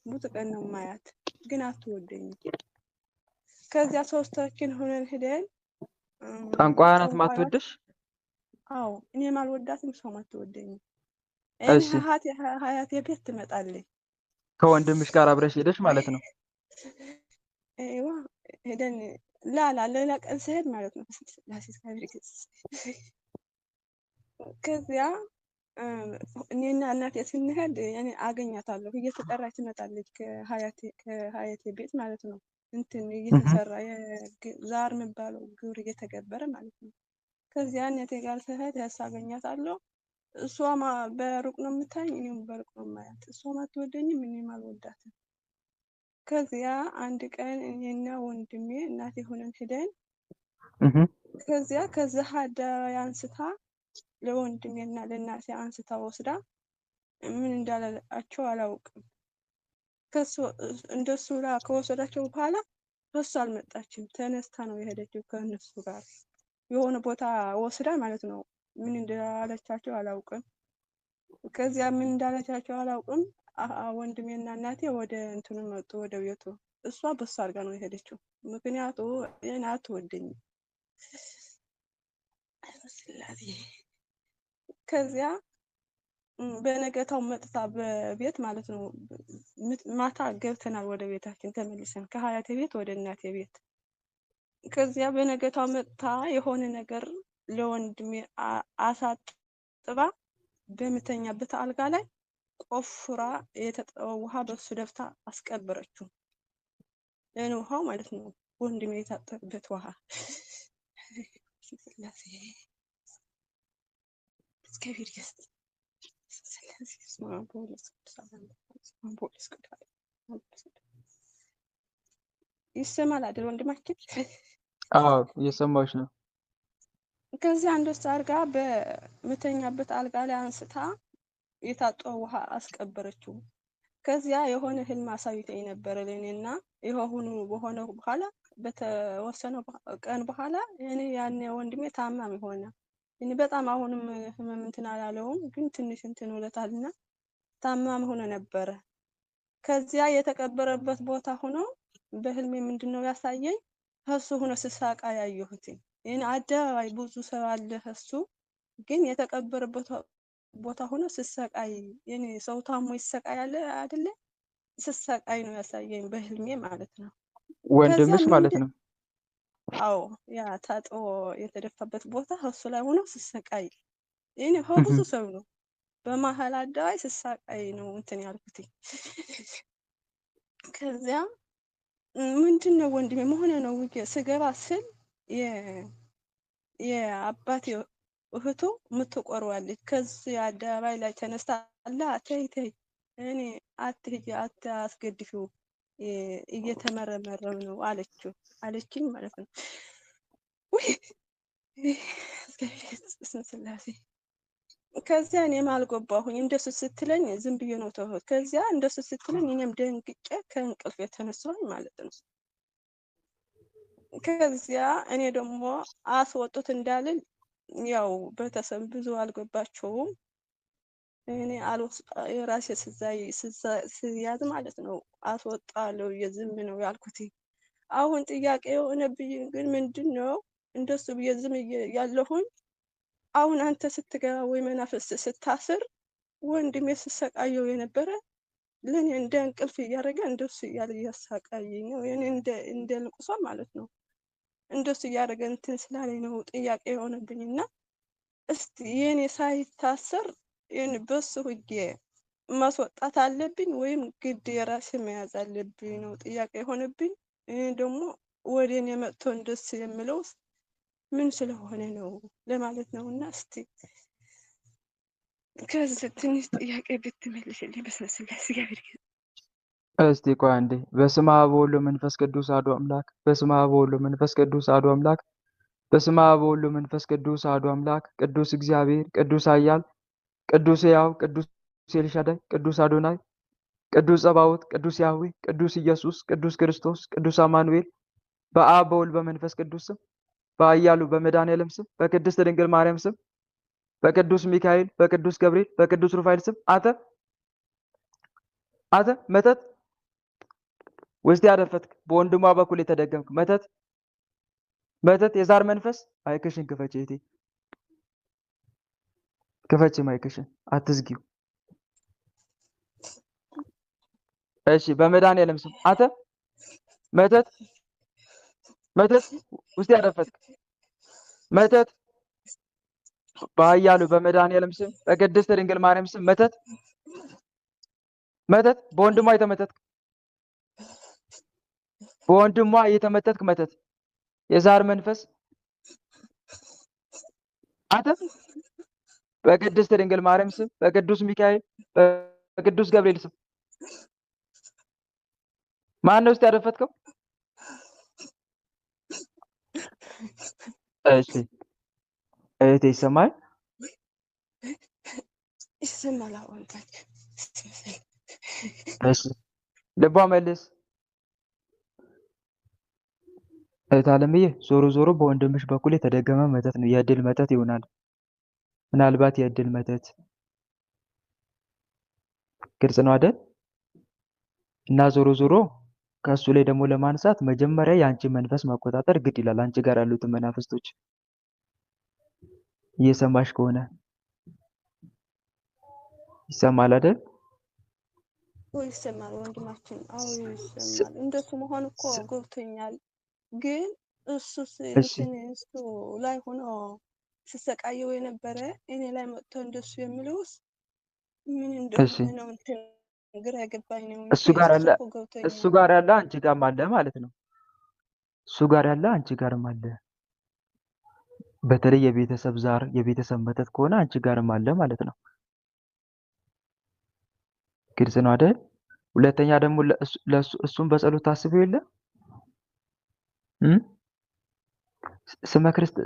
ብዙ ቀን ነው ማያት ግን አትወደኝም። ከዚያ ሶስታችን ሆነን ሄደን ጠንቋይ ናት ጠንቋዮች ማትወድሽ? አዎ እኔም አልወዳትም እሷም አትወደኝም። እኔ እሺ ሀያቴ ቤት ትመጣለች። ከወንድምሽ ጋር አብረሽ ሄደሽ ማለት ነው? አይዋ ሄደን ሌላ ቀን ስሄድ ማለት ነው። ከዚያ እኔና እናቴ ስንሄድ እኔ አገኛታለሁ እየተጠራች ትመጣለች ከሀያቴ ቤት ማለት ነው። እንትን እየተሰራ ዛር የሚባለው ግብር እየተገበረ ማለት ነው። ከዚያ እናቴ ጋር ስሄድ አገኛታለሁ። እሷ በሩቅ ነው የምታየኝ፣ እኔም በሩቅ ነው የማያት። እሷም አትወደኝም እኔም አልወዳትም። ከዚያ አንድ ቀን እኔና ወንድሜ እናቴ ሆነን ሄደን ከዚያ አደባባይ አንስታ ለወንድሜና ለእናቴ አንስታ ወስዳ ምን እንዳላቸው አላውቅም። እንደሱ ከወሰዳቸው በኋላ እሷ አልመጣችም። ተነስታ ነው የሄደችው ከእነሱ ጋር የሆነ ቦታ ወስዳ ማለት ነው። ምን እንዳለቻቸው አላውቅም። ከዚያ ምን እንዳለቻቸው አላውቅም። ወንድሜና እናቴ ወደ እንትኑ መጡ፣ ወደ ቤቱ። እሷ በሱ አድርጋ ነው የሄደችው። ምክንያቱ እኔ አትወደኝም። ከዚያ በነገታው መጥታ በቤት ማለት ነው። ማታ ገብተናል ወደ ቤታችን ተመልሰን ከሀያቴ ቤት ወደ እናቴ ቤት። ከዚያ በነገታው መጥታ የሆነ ነገር ለወንድሜ አሳጥባ በምተኛበት አልጋ ላይ ቆፍራ የተጠወ ውሃ በሱ ደፍታ አስቀበረችው። ውሃው ማለት ነው ወንድሜ የታጠበበት ውሃ። ይሰማል አይደል ወንድማችን? አዎ እየሰማሁሽ ነው። ከዚህ አንድ አድርጋ በምተኛበት አልጋ ላይ አንስታ የታጠበ ውሃ አስቀበረችው። ከዚያ የሆነ ህልም አሳይተኝ ነበረ ለእኔና የሆኑ በሆነ በኋላ በተወሰነ ቀን በኋላ እኔ ያኔ ወንድሜ ታማሚ ሆነ። እኔ በጣም አሁንም ህመም እንትን አላለውም ግን ትንሽ እንትን ውለታልና ታማሚ ሆነ ነበረ። ከዚያ የተቀበረበት ቦታ ሆኖ በህልሜ ምንድነው ያሳየኝ? እሱ ሆኖ ስሳቃ ያየሁት። እኔ አደባባይ ብዙ ሰው አለ እሱ ግን የተቀበረበት ቦታ ሆኖ ስሰቃይ የኔ ሰው ታሞ ይሰቃያል አይደለ? ስሰቃይ ነው ያሳየኝ በህልሜ ማለት ነው። ወንድምሽ ማለት ነው? አዎ ያ ታጥቦ የተደፋበት ቦታ እሱ ላይ ሆኖ ስሰቃይ እኔ ብዙ ሰው ነው በመሀል አደባባይ ስሰቃይ ነው እንትን ያልኩት። ከዚያ ምንድነው ወንድሜ መሆነ ነው ስገባ ስል የአባቴ እህቱ ምትቆርዋለች። ከዚህ አደባባይ ላይ ተነስታ ተይ እኔ አትሂጂ አታስገድፊው እየተመረመረው ነው አለችኝ ማለት ነው። ስላሴ ከዚያ እኔም አልገባሁኝ። እንደሱ ስትለኝ ዝም ብዬ ነው ተውኩት። ከዚያ እንደሱ ስትለኝ እኔም ደንግጬ ከእንቅልፍ የተነሳሁኝ ማለት ነው። ከዚያ እኔ ደግሞ አስወጡት እንዳልል ያው ቤተሰብ ብዙ አልገባቸውም። እኔ የራሴ ስያዝ ማለት ነው አስወጣለሁ የዝም ነው ያልኩት። አሁን ጥያቄ የሆነብኝ ግን ምንድነው እንደሱ ብዬ ዝም ያለሁኝ አሁን አንተ ስትገባ ወይ መናፍስ ስታስር ወንድሜ ስሰቃየው የነበረ ለኔ እንደ እንቅልፍ እያደረገ እንደሱ እያለ እያሳቃየኝ ነው። እኔ እንደ ልቅሶ ማለት ነው እንደሱ እያደረገ እንትን ስላለኝ ነው ጥያቄ የሆነብኝና እስቲ የኔ ሳይታሰር በሱ ህጌ ማስወጣት አለብኝ ወይም ግድ የራሴ መያዝ አለብኝ ነው ጥያቄ የሆነብኝ። ደግሞ ወደ እኔ መጥቶ እንደሱ የምለው ምን ስለሆነ ነው ለማለት ነው። እና እስቲ ከዚህ ትንሽ ጥያቄ ብትመልሽልኝ በስመ ስላሴ እግዚአብሔር። እስቲ ቆይ አንዴ። በስመ አብ ወወልድ ወመንፈስ ቅዱስ አሐዱ አምላክ። በስመ አብ ወወልድ ወመንፈስ ቅዱስ አሐዱ አምላክ። በስመ አብ ወወልድ ወመንፈስ ቅዱስ አሐዱ አምላክ። ቅዱስ እግዚአብሔር፣ ቅዱስ ኃያል፣ ቅዱስ ሕያው፣ ቅዱስ ኤልሻዳይ፣ ቅዱስ አዶናይ፣ ቅዱስ ጸባኦት፣ ቅዱስ ያህዌ፣ ቅዱስ ኢየሱስ፣ ቅዱስ ክርስቶስ፣ ቅዱስ አማኑኤል በአብ በወልድ በመንፈስ ቅዱስ ስም በኃያሉ በመድኃኔዓለም ስም በቅድስት ድንግል ማርያም ስም በቅዱስ ሚካኤል በቅዱስ ገብርኤል በቅዱስ ሩፋኤል ስም አንተ መተት ውስጥ ያደፈትክ በወንድሟ በኩል የተደገምክ መተት የዛር መንፈስ ማይክሽን ክፈች እህቴ፣ ክፈች ማይክሽን አትዝጊው። እሺ በመድኃኒዓለም ስም አንተ መተት ውስጥ ያደፈትክ መተት በኃያሉ በመድኃኒዓለም ስም በቅድስት ድንግል ማርያም ስም መተት በወንድሟ የተመተትክ መተት የዛር መንፈስ አንተ በቅድስት ድንግል ማርያም ስም በቅዱስ ሚካኤል በቅዱስ ገብርኤል ስም ማን ነው ውስጥ ያደፈትከው? እሺ እህቴ ይሰማል? ይሰማል። እሺ ልቧ መልስ። እህት አለምዬ ዞሮ በወንድምሽ በኩል የተደገመ መተት ነው። የእድል መተት ይሆናል። ምናልባት የእድል መተት ግልጽ ነው አይደል? እና ዞሮ ከእሱ ላይ ደግሞ ለማንሳት መጀመሪያ የአንቺ መንፈስ መቆጣጠር ግድ ይላል። አንቺ ጋር ያሉትን መናፍስቶች እየሰማሽ ከሆነ ይሰማል አይደል? ይሰማል ወንድማችን። አዎ ይሰማል። እንደሱ መሆን እኮ ገብቶኛል። ግን እሱ ላይ ሆኖ ሲሰቃየው የነበረ እኔ ላይ መጥቶ እንደሱ የሚለውስ ምን እንደሆነ ነው እንትን ግራ የገባኝ ነው። እሱ ጋር ያለ አንቺ ጋርም አለ ማለት ነው። እሱ ጋር ያለ አንቺ ጋርም አለ። በተለይ የቤተሰብ ዛር የቤተሰብ መተት ከሆነ አንቺ ጋርም አለ ማለት ነው። ግልጽ ነው አይደል? ሁለተኛ ደግሞ እሱን በጸሎት ታስቢው የለ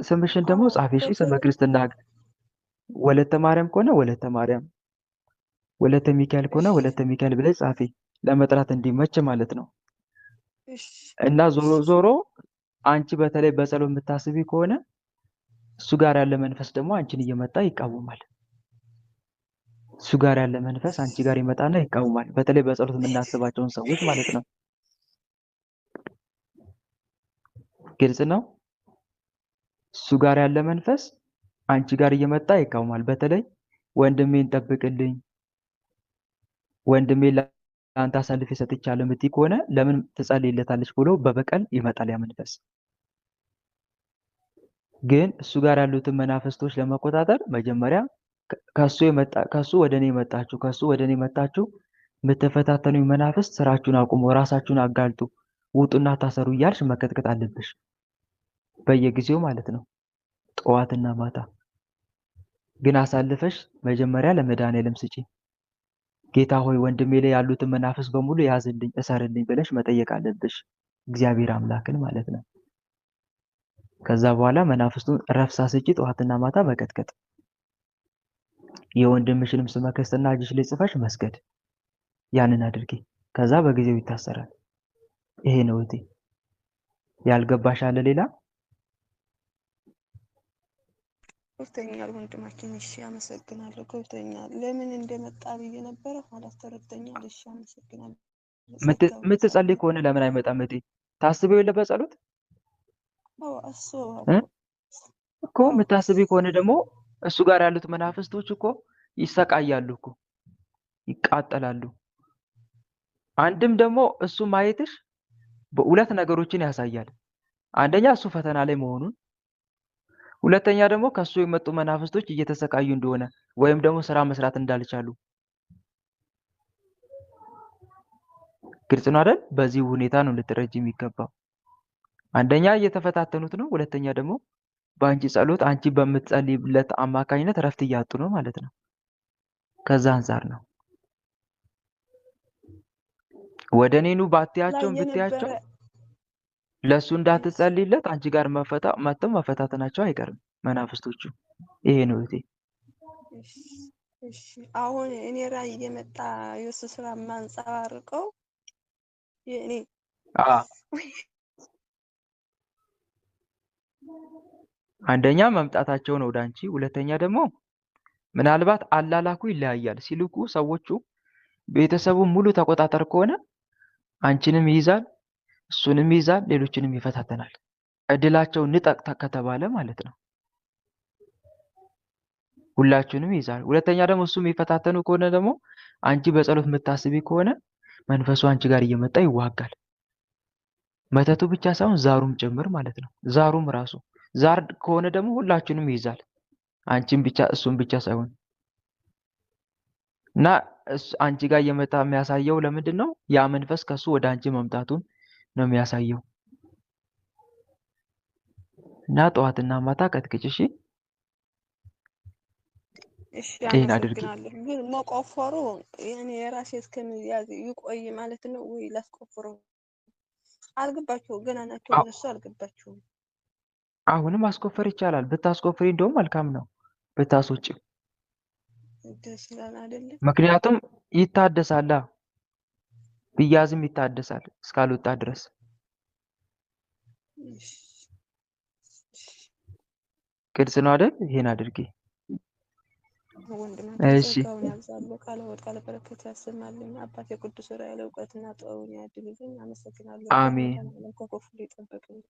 ስምሽን ደግሞ ጻፊ። እሺ ስመ ክርስትና ወለተ ማርያም ከሆነ ወለተ ማርያም፣ ወለተ ሚካኤል ከሆነ ወለተ ሚካኤል ብለሽ ጻፊ፣ ለመጥራት እንዲመች ማለት ነው። እና ዞሮ አንቺ በተለይ በጸሎት የምታስቢ ከሆነ እሱ ጋር ያለ መንፈስ ደግሞ አንቺን እየመጣ ይቃወማል። እሱ ጋር ያለ መንፈስ አንቺ ጋር ይመጣና ይቃወማል። በተለይ በጸሎት የምናስባቸውን ሰዎች ማለት ነው። ግልጽ ነው። እሱ ጋር ያለ መንፈስ አንቺ ጋር እየመጣ ይቃወማል። በተለይ ወንድሜን ጠብቅልኝ፣ ወንድሜን ለአንተ አሳልፌ ሰጥቻለሁ የምትይ ከሆነ ለምን ትጸልይለታለች ብሎ በበቀል ይመጣል ያ መንፈስ። ግን እሱ ጋር ያሉትን መናፍስቶች ለመቆጣጠር መጀመሪያ ከሱ ወደ እኔ መጣችሁ የምትፈታተኑኝ መናፍስት ስራችሁን አቁሙ፣ ራሳችሁን አጋልጡ፣ ውጡና ታሰሩ እያልሽ መቀጥቀጥ አለብሽ። በየጊዜው ማለት ነው፣ ጠዋትና ማታ። ግን አሳልፈሽ መጀመሪያ ለመድኃኒዓለም ስጪ። ጌታ ሆይ ወንድሜ ላይ ያሉትን መናፍስት በሙሉ ያዝልኝ፣ እሰርልኝ ብለሽ መጠየቅ አለብሽ፣ እግዚአብሔር አምላክን ማለት ነው። ከዛ በኋላ መናፍስቱን ረፍሳ ስጪ፣ ጠዋትና ማታ መቀጥቀጥ። የወንድምሽንም ስመ ክርስትና እጅሽ ላይ ጽፈሽ መስገድ። ያንን አድርጊ። ከዛ በጊዜው ይታሰራል። ይሄ ነው እህቴ። ያልገባሽ አለ ሌላ? ገብቶኛል ወንድማችን። እሺ አመሰግናለሁ። ገብቶኛል። ለምን እንደመጣ ብዬ ነበረ ማለት ተረድተኛል። እሺ አመሰግናለሁ። የምትጸልይ ከሆነ ለምን አይመጣም እህቴ? ታስቢው የለ በጸሎት እኮ የምታስቢ ከሆነ ደግሞ እሱ ጋር ያሉት መናፍስቶች እኮ ይሰቃያሉ እኮ ይቃጠላሉ። አንድም ደግሞ እሱ ማየትሽ በሁለት ነገሮችን ያሳያል። አንደኛ እሱ ፈተና ላይ መሆኑን፣ ሁለተኛ ደግሞ ከሱ የመጡ መናፍስቶች እየተሰቃዩ እንደሆነ ወይም ደግሞ ስራ መስራት እንዳልቻሉ። ግልጽ ነው አይደል? በዚህ ሁኔታ ነው ልትረጂ የሚገባው። አንደኛ እየተፈታተኑት ነው፣ ሁለተኛ ደግሞ በአንቺ ጸሎት አንቺ በምትጸልይለት አማካኝነት እረፍት እያጡ ነው ማለት ነው። ከዛ አንፃር ነው ወደ እኔኑ ባትያቸውም ብትያቸው ለሱ እንዳትጸልይለት አንቺ ጋር መጥተው መፈታተናቸው አይቀርም መናፍስቶቹ። ይሄ ነው እህቴ። እሺ አሁን እኔ ላይ እየመጣ የሱ ስራ ማንጸባርቀው የኔ አንደኛ መምጣታቸው ነው ወደ አንቺ፣ ሁለተኛ ደግሞ ምናልባት አላላኩ ይለያያል። ሲልኩ ሰዎቹ ቤተሰቡን ሙሉ ተቆጣጠር ከሆነ አንቺንም ይይዛል፣ እሱንም ይይዛል፣ ሌሎችንም ይፈታተናል። እድላቸውን ንጠቅ ከተባለ ማለት ነው ሁላችሁንም ይይዛል። ሁለተኛ ደግሞ እሱ የሚፈታተኑ ከሆነ ደግሞ አንቺ በጸሎት የምታስቢ ከሆነ መንፈሱ አንቺ ጋር እየመጣ ይዋጋል። መተቱ ብቻ ሳይሆን ዛሩም ጭምር ማለት ነው። ዛሩም ራሱ ዛር ከሆነ ደግሞ ሁላችሁንም ይይዛል። አንቺን ብቻ እሱን ብቻ ሳይሆን እና አንቺ ጋር እየመጣ የሚያሳየው ለምንድን ነው? ያ መንፈስ ከሱ ወደ አንቺ መምጣቱን ነው የሚያሳየው። እና ጠዋትና ማታ ቀጥቅጭ። እሺ፣ እሺ ይሄን አድርጊ። አመሰግናለሁ። ግን መቆፈሩ ያኔ የራሴ እስከሚያዝ ይቆይ ማለት ነው ወይ ላስቆፍረው? አልገባቸውም። ገና ናቸው አዎ፣ እነሱ አልገባቸውም። አሁንም ማስቆፈር ይቻላል። ብታስቆፍሪ እንደውም መልካም ነው ብታስወጪ። ደስ ይላል አይደለ? ምክንያቱም ይታደሳላ፣ ቢያዝም ይታደሳል እስካልወጣ ድረስ። እሺ፣ ግልጽ ነው አይደል? ይሄን አድርጊ። ወንድማችን እሺ፣ ጸጋውን ያብዛልህ፣ ቃለ ሕይወት ቃለ በረከት ያሰማልኝ። አባት የቅዱስ ዑራኤል እውቀትና ጥበቡን ያድልልኝ። አመሰግናለሁ። አሜን፣ በመድኃኒዓለም ከክፉ ይጠብቅልኝ።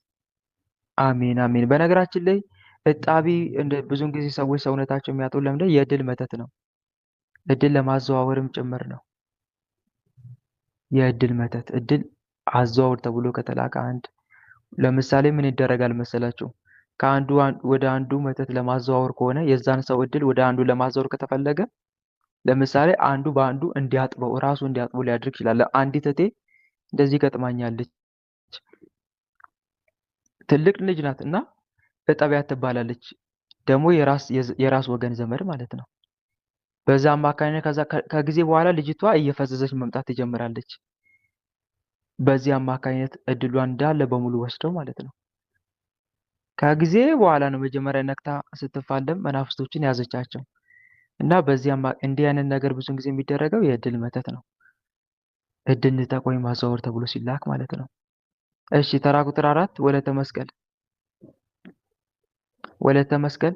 አሜን፣ አሜን። በነገራችን ላይ እጣቢ ብዙውን ጊዜ ሰዎች ሰውነታቸው የሚያጡ ለምንድን የእድል መተት ነው። እድል ለማዘዋወርም ጭምር ነው። የእድል መተት እድል አዘዋውር ተብሎ ከተላከ አንድ ለምሳሌ ምን ይደረጋል መሰላችሁ? ከአንዱ ወደ አንዱ መተት ለማዘዋወር ከሆነ የዛን ሰው እድል ወደ አንዱ ለማዘዋወር ከተፈለገ ለምሳሌ አንዱ በአንዱ እንዲያጥበው ራሱ እንዲያጥበው ሊያደርግ ይችላል። አንዲት እህቴ እንደዚህ ገጥማኛለች። ትልቅ ልጅ ናት እና እጠቢያት ትባላለች። ደግሞ የራስ ወገን ዘመድ ማለት ነው። በዛ አማካኝነት ከዛ ከጊዜ በኋላ ልጅቷ እየፈዘዘች መምጣት ትጀምራለች። በዚህ አማካኝነት እድሏን እንዳለ በሙሉ ወስደው ማለት ነው። ከጊዜ በኋላ ነው መጀመሪያ ነክታ ስትፋለም መናፍስቶችን ያዘቻቸው እና በዚህ እንዲህ አይነት ነገር ብዙን ጊዜ የሚደረገው የእድል መተት ነው። እድል ንጠቅ ወይም ማዘዋወር ተብሎ ሲላክ ማለት ነው። እሺ፣ ተራ ቁጥር 4 ወለተ መስቀል። ወለተ መስቀል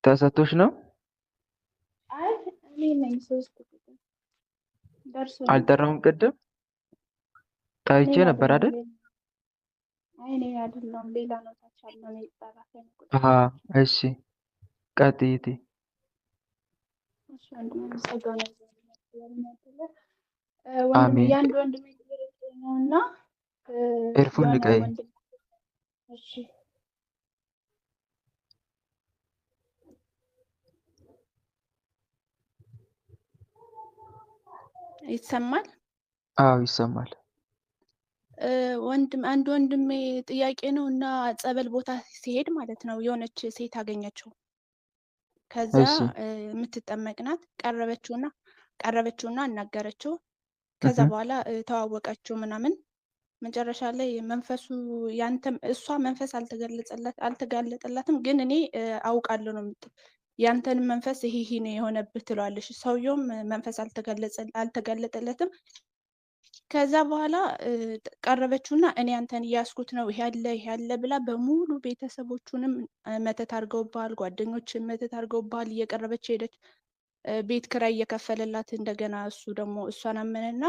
ተሰጥቶሽ ነው? አልጠራውም። ቅድም ጠይቼ ነበር አይደል? አሃ፣ እሺ፣ ቀጥይቲ። አሜን። ኤርፎን ልቀይ። ይሰማል? አዎ ይሰማል። አንድ ወንድሜ ጥያቄ ነው እና ጸበል ቦታ ሲሄድ ማለት ነው የሆነች ሴት አገኘችው። ከዛ እሺ፣ የምትጠመቅ ናት። ቀረበችውና አናገረችው። ከዛ በኋላ ተዋወቀችው ምናምን። መጨረሻ ላይ መንፈሱ እሷ መንፈስ አልተጋለጠላትም፣ ግን እኔ አውቃለሁ ነው የምትል። ያንተን መንፈስ ይሄ ነው የሆነብህ ትለዋለሽ። ሰውየውም መንፈስ አልተጋለጠለትም። ከዛ በኋላ ቀረበችውና እኔ አንተን እያስኩት ነው ይሄ ያለ ብላ በሙሉ ቤተሰቦቹንም መተት አድርገውባል፣ ጓደኞችን መተት አድርገውባል። እየቀረበች ሄደች። ቤት ኪራይ እየከፈለላት እንደገና እሱ ደግሞ እሷን አመነና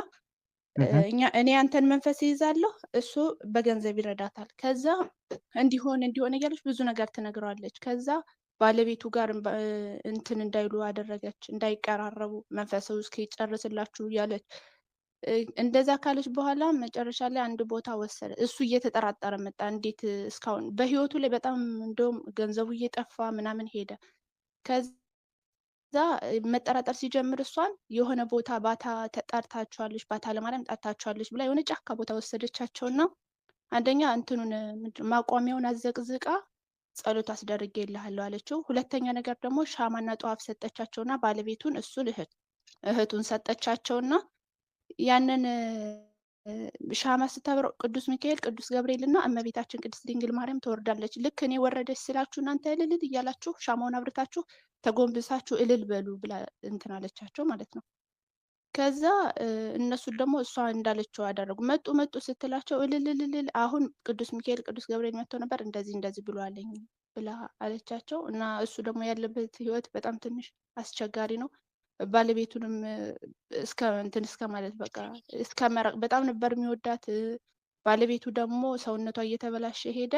እኔ አንተን መንፈስ ይይዛለሁ፣ እሱ በገንዘብ ይረዳታል። ከዛ እንዲሆን እያለች ብዙ ነገር ትነግረዋለች። ከዛ ባለቤቱ ጋር እንትን እንዳይሉ አደረገች፣ እንዳይቀራረቡ መንፈሱ እስኪጨርስላችሁ እያለች እንደዛ ካለች በኋላ መጨረሻ ላይ አንድ ቦታ ወሰደ። እሱ እየተጠራጠረ መጣ። እንዴት እስካሁን በህይወቱ ላይ በጣም እንደውም ገንዘቡ እየጠፋ ምናምን ሄደ። ከዛ መጠራጠር ሲጀምር እሷን የሆነ ቦታ ባታ ተጠርታችኋለች፣ ባታ ለማርያም ጠርታችኋለች ብላ የሆነ ጫካ ቦታ ወሰደቻቸውና አንደኛ እንትኑን ማቋሚያውን አዘቅዝቃ ጸሎት አስደርጌልሃለሁ አለችው። ሁለተኛ ነገር ደግሞ ሻማና ጧፍ ሰጠቻቸውና ባለቤቱን እሱን እህቱን ሰጠቻቸውና ያንን ሻማ ስታበረው ቅዱስ ሚካኤል፣ ቅዱስ ገብርኤል እና እመቤታችን ቅድስት ድንግል ማርያም ትወርዳለች። ልክ እኔ ወረደች ስላችሁ እናንተ እልል እያላችሁ ሻማውን አብርታችሁ ተጎንብሳችሁ እልል በሉ ብላ እንትን አለቻቸው ማለት ነው። ከዛ እነሱ ደግሞ እሷ እንዳለችው አደረጉ። መጡ ስትላቸው እልል አሁን ቅዱስ ሚካኤል ቅዱስ ገብርኤል መጥተው ነበር እንደዚህ ብሎ አለኝ ብላ አለቻቸው። እና እሱ ደግሞ ያለበት ህይወት በጣም ትንሽ አስቸጋሪ ነው። ባለቤቱንም እስከ ማለት በቃ እስከ መረቅ በጣም ነበር የሚወዳት። ባለቤቱ ደግሞ ሰውነቷ እየተበላሸ ሄደ፣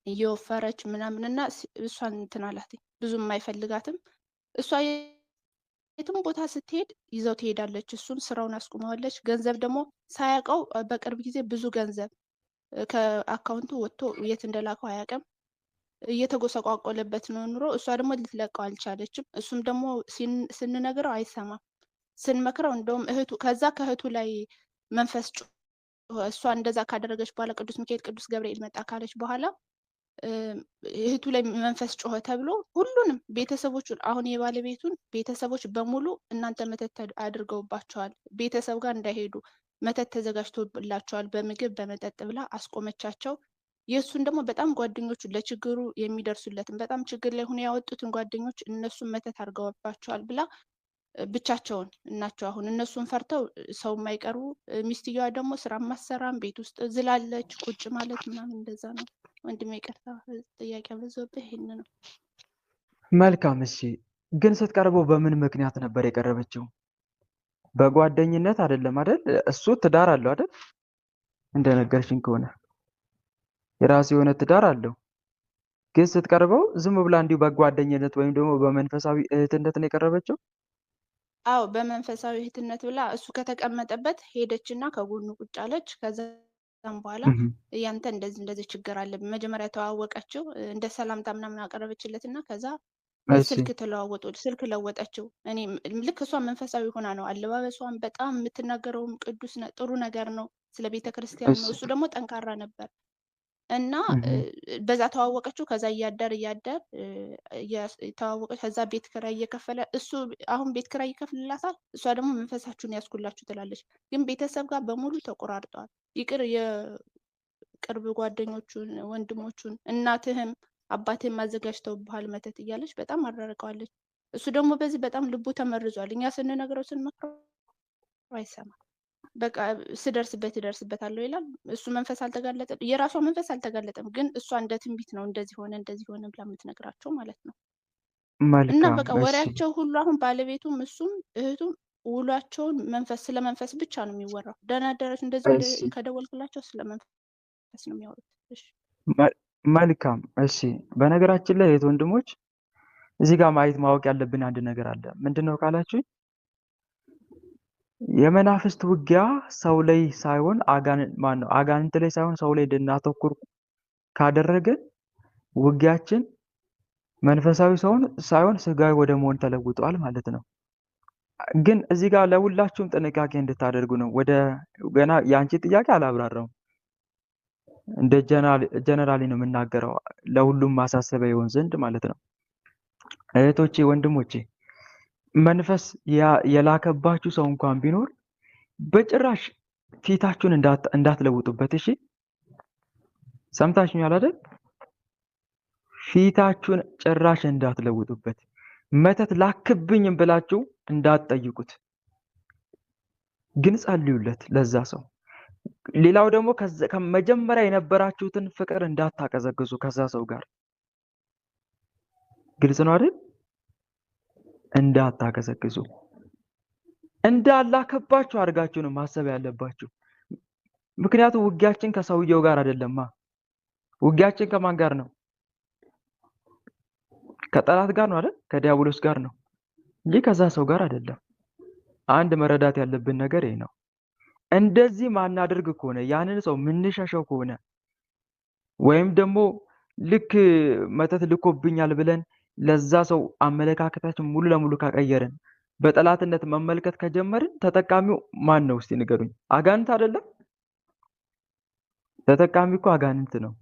እየወፈረች ምናምንና እሷን እንትን አላት፣ ብዙም አይፈልጋትም። እሷ የትም ቦታ ስትሄድ ይዘው ትሄዳለች። እሱን ስራውን አስቁመዋለች። ገንዘብ ደግሞ ሳያውቀው በቅርብ ጊዜ ብዙ ገንዘብ ከአካውንቱ ወጥቶ የት እንደላከው አያውቅም። እየተጎሰቋቆለበት ነው ኑሮ። እሷ ደግሞ ልትለቀው አልቻለችም። እሱም ደግሞ ስንነግረው አይሰማም። ስንመክረው እንደውም ከእህቱ ላይ መንፈስ እሷ እንደዛ ካደረገች በኋላ ቅዱስ ሚካኤል ቅዱስ ገብርኤል መጣ ካለች በኋላ እህቱ ላይ መንፈስ ጮኸ ተብሎ ሁሉንም ቤተሰቦቹን አሁን የባለቤቱን ቤተሰቦች በሙሉ እናንተ መተት አድርገውባቸዋል፣ ቤተሰብ ጋር እንዳይሄዱ መተት ተዘጋጅቶላቸዋል፣ በምግብ በመጠጥ ብላ አስቆመቻቸው። የእሱን ደግሞ በጣም ጓደኞቹ ለችግሩ የሚደርሱለትን በጣም ችግር ላይ ሆኖ ያወጡትን ጓደኞች እነሱን መተት አድርገውባቸዋል ብላ ብቻቸውን እናቸው። አሁን እነሱን ፈርተው ሰው የማይቀርቡ፣ ሚስትየዋ ደግሞ ስራ ማሰራም ቤት ውስጥ ዝላለች፣ ቁጭ ማለት ምናምን እንደዛ ነው። ወንድሜ ይቅርታ ጥያቄ አበዛብህ። ይሄን ነው። መልካም እሺ። ግን ስትቀርበው በምን ምክንያት ነበር የቀረበችው? በጓደኝነት አይደለም አይደል? እሱ ትዳር አለው አይደል? እንደነገርሽኝ ከሆነ የራሱ የሆነ ትዳር አለው። ግን ስትቀርበው ዝም ብላ እንዲሁ በጓደኝነት ወይም ደግሞ በመንፈሳዊ እህትነት ነው የቀረበችው? አዎ በመንፈሳዊ እህትነት ብላ እሱ ከተቀመጠበት ሄደችና ከጎኑ ቁጭ አለች። ከዛም በኋላ ያንተ እንደዚህ ችግር አለ። መጀመሪያ ተዋወቀችው፣ እንደ ሰላምታ ምናምን አቀረበችለትና ከዛ ስልክ ተለዋወጡ። ስልክ ለወጠችው። እኔ ልክ እሷ መንፈሳዊ ሆና ነው አለባበሷን በጣም የምትናገረውም ቅዱስ ጥሩ ነገር ነው፣ ስለ ቤተክርስቲያን ነው። እሱ ደግሞ ጠንካራ ነበር እና በዛ ተዋወቀችው። ከዛ እያደር ተዋወቀች። ከዛ ቤት ኪራይ እየከፈለ እሱ አሁን ቤት ኪራይ ይከፍልላታል፣ እሷ ደግሞ መንፈሳችሁን ያስኩላችሁ ትላለች። ግን ቤተሰብ ጋር በሙሉ ተቆራርጠዋል። ይቅር የቅርብ ጓደኞቹን፣ ወንድሞቹን፣ እናትህም አባትህም አዘጋጅተው ባህል መተት እያለች በጣም አራርቀዋለች። እሱ ደግሞ በዚህ በጣም ልቡ ተመርዟል። እኛ ስንነግረው ስንመክረው አይሰማም። በቃ ስደርስበት እደርስበታለሁ ይላል። እሱ መንፈስ አልተጋለጠም፣ የራሷ መንፈስ አልተጋለጠም። ግን እሷ እንደ ትንቢት ነው እንደዚህ ሆነ ብላ የምትነግራቸው ማለት ነው። እና በቃ ወሬያቸው ሁሉ አሁን ባለቤቱም እሱም እህቱም ውሏቸውን ስለ መንፈስ ብቻ ነው የሚወራው። ደህና አደረች እንደዚህ ከደወልክላቸው ስለ መንፈስ ነው የሚያወሩት። እሺ መልካም እሺ። በነገራችን ላይ የት ወንድሞች እዚህ ጋር ማወቅ ያለብን አንድ ነገር አለ። ምንድነው ካላችሁኝ የመናፍስት ውጊያ ሰው ላይ ሳይሆን አጋንንት ላይ ሳይሆን ሰው ላይ እንድናተኩር ካደረገን ውጊያችን መንፈሳዊ ሳይሆን ስጋዊ ወደ መሆን ተለውጧል ማለት ነው። ግን እዚህ ጋር ለሁላችሁም ጥንቃቄ እንድታደርጉ ነው። ገና የአንቺ ጥያቄ አላብራራውም፣ እንደ ጀነራሊ ነው የምናገረው፣ ለሁሉም ማሳሰቢያ ይሆን ዘንድ ማለት ነው። እህቶቼ ወንድሞቼ፣ መንፈስ የላከባችሁ ሰው እንኳን ቢኖር በጭራሽ ፊታችሁን እንዳትለውጡበት። እሺ ሰምታችሁኛል አይደል? ፊታችሁን ጭራሽ እንዳትለውጡበት። መተት ላክብኝም ብላችሁ እንዳትጠይቁት፣ ግን ጸልዩለት ለዛ ሰው። ሌላው ደግሞ ከመጀመሪያ የነበራችሁትን ፍቅር እንዳታቀዘቅዙ ከዛ ሰው ጋር። ግልጽ ነው አይደል? እንዳታቀዘቅዙ። እንዳላከባችሁ አድርጋችሁ ነው ማሰብ ያለባችሁ። ምክንያቱም ውጊያችን ከሰውየው ጋር አይደለማ። ውጊያችን ከማን ጋር ነው? ከጠላት ጋር ነው አይደል? ከዲያብሎስ ጋር ነው እንጂ ከዛ ሰው ጋር አይደለም። አንድ መረዳት ያለብን ነገር ይሄ ነው። እንደዚህ ማናደርግ ከሆነ ያንን ሰው ምንሸሸው ከሆነ ወይም ደግሞ ልክ መተት ልኮብኛል ብለን ለዛ ሰው አመለካከታችን ሙሉ ለሙሉ ካቀየርን በጠላትነት መመልከት ከጀመርን ተጠቃሚው ማን ነው? እስቲ ንገሩኝ። አጋንንት አይደለም? ተጠቃሚ እኮ አጋንንት ነው።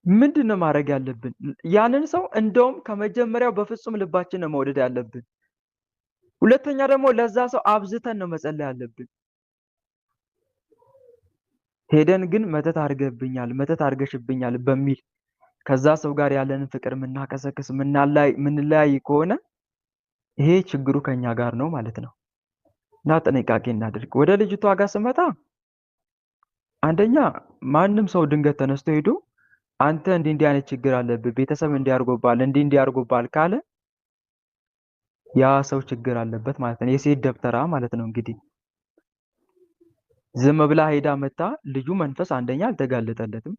ምንድነው ማድረግ ያለብን? ያንን ሰው እንደውም ከመጀመሪያው በፍጹም ልባችን ነው መውደድ ያለብን። ሁለተኛ ደግሞ ለዛ ሰው አብዝተን ነው መጸለይ ያለብን። ሄደን ግን መተት አድርገብኛል፣ መተት አድርገሽብኛል በሚል ከዛ ሰው ጋር ያለንን ፍቅር ምናቀሰቅስ ምንለያይ ከሆነ ይሄ ችግሩ ከኛ ጋር ነው ማለት ነው። እና ጥንቃቄ እናድርግ። ወደ ልጅቷ ጋር ስመጣ አንደኛ ማንም ሰው ድንገት ተነስቶ ሄዶ አንተ እንዲህ አይነት ችግር አለብህ፣ ቤተሰብ እንዲያርጎባል ካለ ያ ሰው ችግር አለበት ማለት ነው። የሴት ደብተራ ማለት ነው እንግዲህ ዝም ብላ ሄዳ መታ ልጁ መንፈስ አንደኛ አልተጋለጠለትም።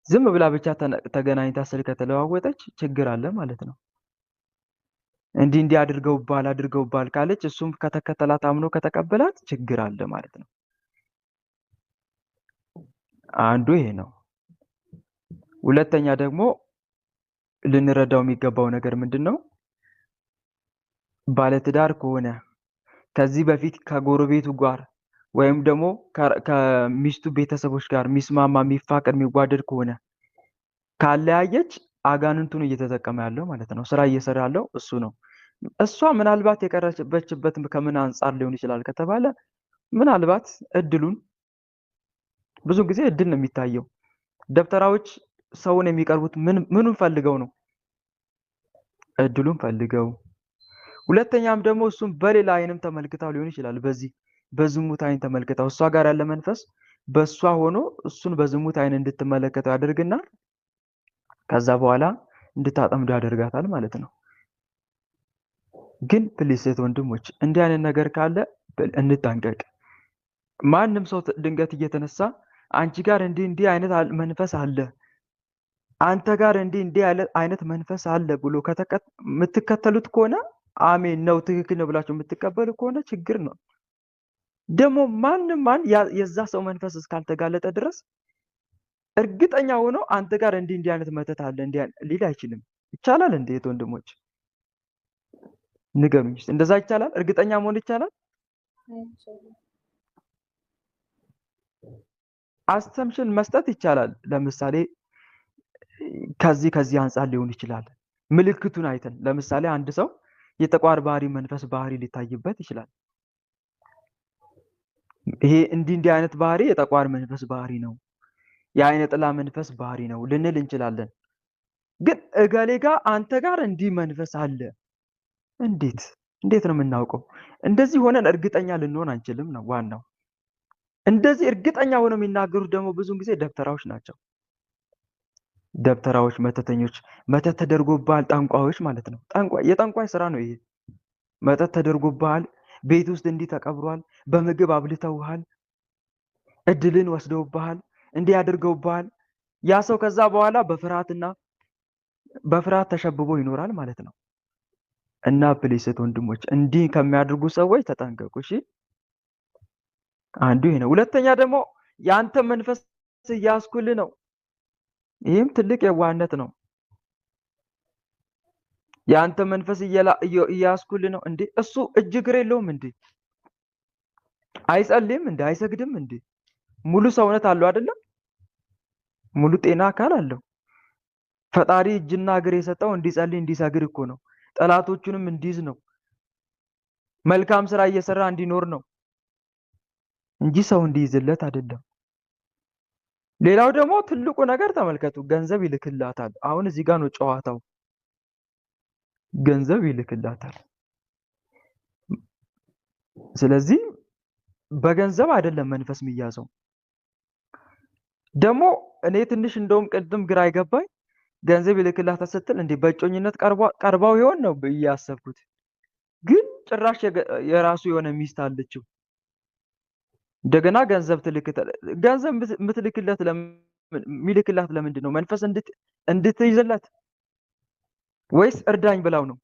ዝም ብላ ብቻ ተገናኝታ ስልክ ከተለዋወጠች ችግር አለ ማለት ነው። እንዲህ አድርገውባል ካለች እሱም ከተከተላት አምኖ ከተቀበላት ችግር አለ ማለት ነው። አንዱ ይሄ ነው። ሁለተኛ ደግሞ ልንረዳው የሚገባው ነገር ምንድነው? ባለትዳር ከሆነ ከዚህ በፊት ከጎረቤቱ ጋር ወይም ደግሞ ከሚስቱ ቤተሰቦች ጋር የሚስማማ የሚፋቀር የሚዋደድ ከሆነ ካለያየች አጋንንቱን እየተጠቀመ ያለው ማለት ነው። ስራ እየሰራ ያለው እሱ ነው። እሷ ምናልባት የቀረችበት ከምን አንጻር ሊሆን ይችላል ከተባለ ምናልባት እድሉን ብዙ ጊዜ እድል ነው የሚታየው። ደብተራዎች ሰውን የሚቀርቡት ምኑን ፈልገው ነው? እድሉን ፈልገው። ሁለተኛም ደግሞ እሱም በሌላ አይንም ተመልክታው ሊሆን ይችላል። በዝሙት አይን ተመልክታው እሷ ጋር ያለ መንፈስ በእሷ ሆኖ እሱን በዝሙት አይን እንድትመለከተው ያደርግና ከዛ በኋላ እንድታጠምዶ ያደርጋታል ማለት ነው። ግን ፕሊስ ወንድሞች እንዲህ አይነት ነገር ካለ እንጠንቀቅ። ማንም ሰው ድንገት እየተነሳ አንቺ ጋር እንዲህ አይነት መንፈስ አለ፣ አንተ ጋር እንዲህ አይነት መንፈስ አለ ብሎ የምትከተሉት ከሆነ አሜን ነው ትክክል ነው ብላችሁ የምትቀበሉ ከሆነ ችግር ነው። ደግሞ ማን የዛ ሰው መንፈስ እስካልተጋለጠ ድረስ እርግጠኛ ሆኖ አንተ ጋር እንዲህ አይነት መተት አለ ሊል አይችልም። ይቻላል? እንዴት ወንድሞች ንገሩኝ። እንደዛ ይቻላል? እርግጠኛ መሆን ይቻላል? አስተምሽን መስጠት ይቻላል። ለምሳሌ ከዚህ አንጻር ሊሆን ይችላል። ምልክቱን አይተን ለምሳሌ አንድ ሰው የጠቋር ባህሪ መንፈስ ባህሪ ሊታይበት ይችላል። ይሄ እንዲህ አይነት ባህሪ የጠቋር መንፈስ ባህሪ ነው፣ የአይነ ጥላ መንፈስ ባህሪ ነው ልንል እንችላለን። ግን እገሌ ጋር አንተ ጋር እንዲህ መንፈስ አለ እንዴት ነው የምናውቀው? እንደዚህ ሆነን እርግጠኛ ልንሆን አንችልም ነው ዋናው። እንደዚህ እርግጠኛ ሆነው የሚናገሩት ደግሞ ብዙውን ጊዜ ደብተራዎች ናቸው። ደብተራዎች፣ መተተኞች፣ መተት ተደርጎብሃል ጠንቋዮች ማለት ነው። የጠንቋይ ስራ ነው ይሄ። መተት ተደርጎብሃል፣ ቤት ውስጥ እንዲህ ተቀብሯል፣ በምግብ አብልተውሃል፣ እድልን ወስደውብሃል፣ እንዲህ አድርገውብሃል። ያ ሰው ከዛ በኋላ በፍርሃት ተሸብቦ ይኖራል ማለት ነው። እና ፕሊስት ወንድሞች እንዲህ ከሚያደርጉ ሰዎች ተጠንቀቁ። እሺ፣ አንዱ ይሄ ነው። ሁለተኛ ደግሞ ያንተ መንፈስ እያስኩልህ ነው። ይህም ትልቅ የዋህነት ነው። ያንተ መንፈስ እያስኩልህ ነው እንዴ? እሱ እጅ እግር የለውም እንዴ? አይጸልይም እንዴ? አይሰግድም እንዴ? ሙሉ ሰውነት አለው አይደለም? ሙሉ ጤና አካል አለው። ፈጣሪ እጅና እግር የሰጠው እንዲጸልይ እንዲሰግድ እኮ ነው። ጠላቶቹንም እንዲይዝ ነው። መልካም ስራ እየሰራ እንዲኖር ነው እንጂ ሰው እንዲይዝለት አይደለም። ሌላው ደግሞ ትልቁ ነገር ተመልከቱ፣ ገንዘብ ይልክላታል። አሁን እዚህ ጋር ነው ጨዋታው። ገንዘብ ይልክላታል። ስለዚህ በገንዘብ አይደለም መንፈስ የሚያዘው። ደግሞ እኔ ትንሽ እንደውም ቅድም ግራ አይገባኝ ገንዘብ ይልክላታል ስትል እንዴ በእጮኝነት ቀርባው ይሆን ነው ብዬ ያሰብኩት። ግን ጭራሽ የራሱ የሆነ ሚስት አለችው። እንደገና ገንዘብ የምትልክለት የሚልክላት ለምንድን ነው? መንፈስ እንድትይዝለት ወይስ እርዳኝ ብላው ነው?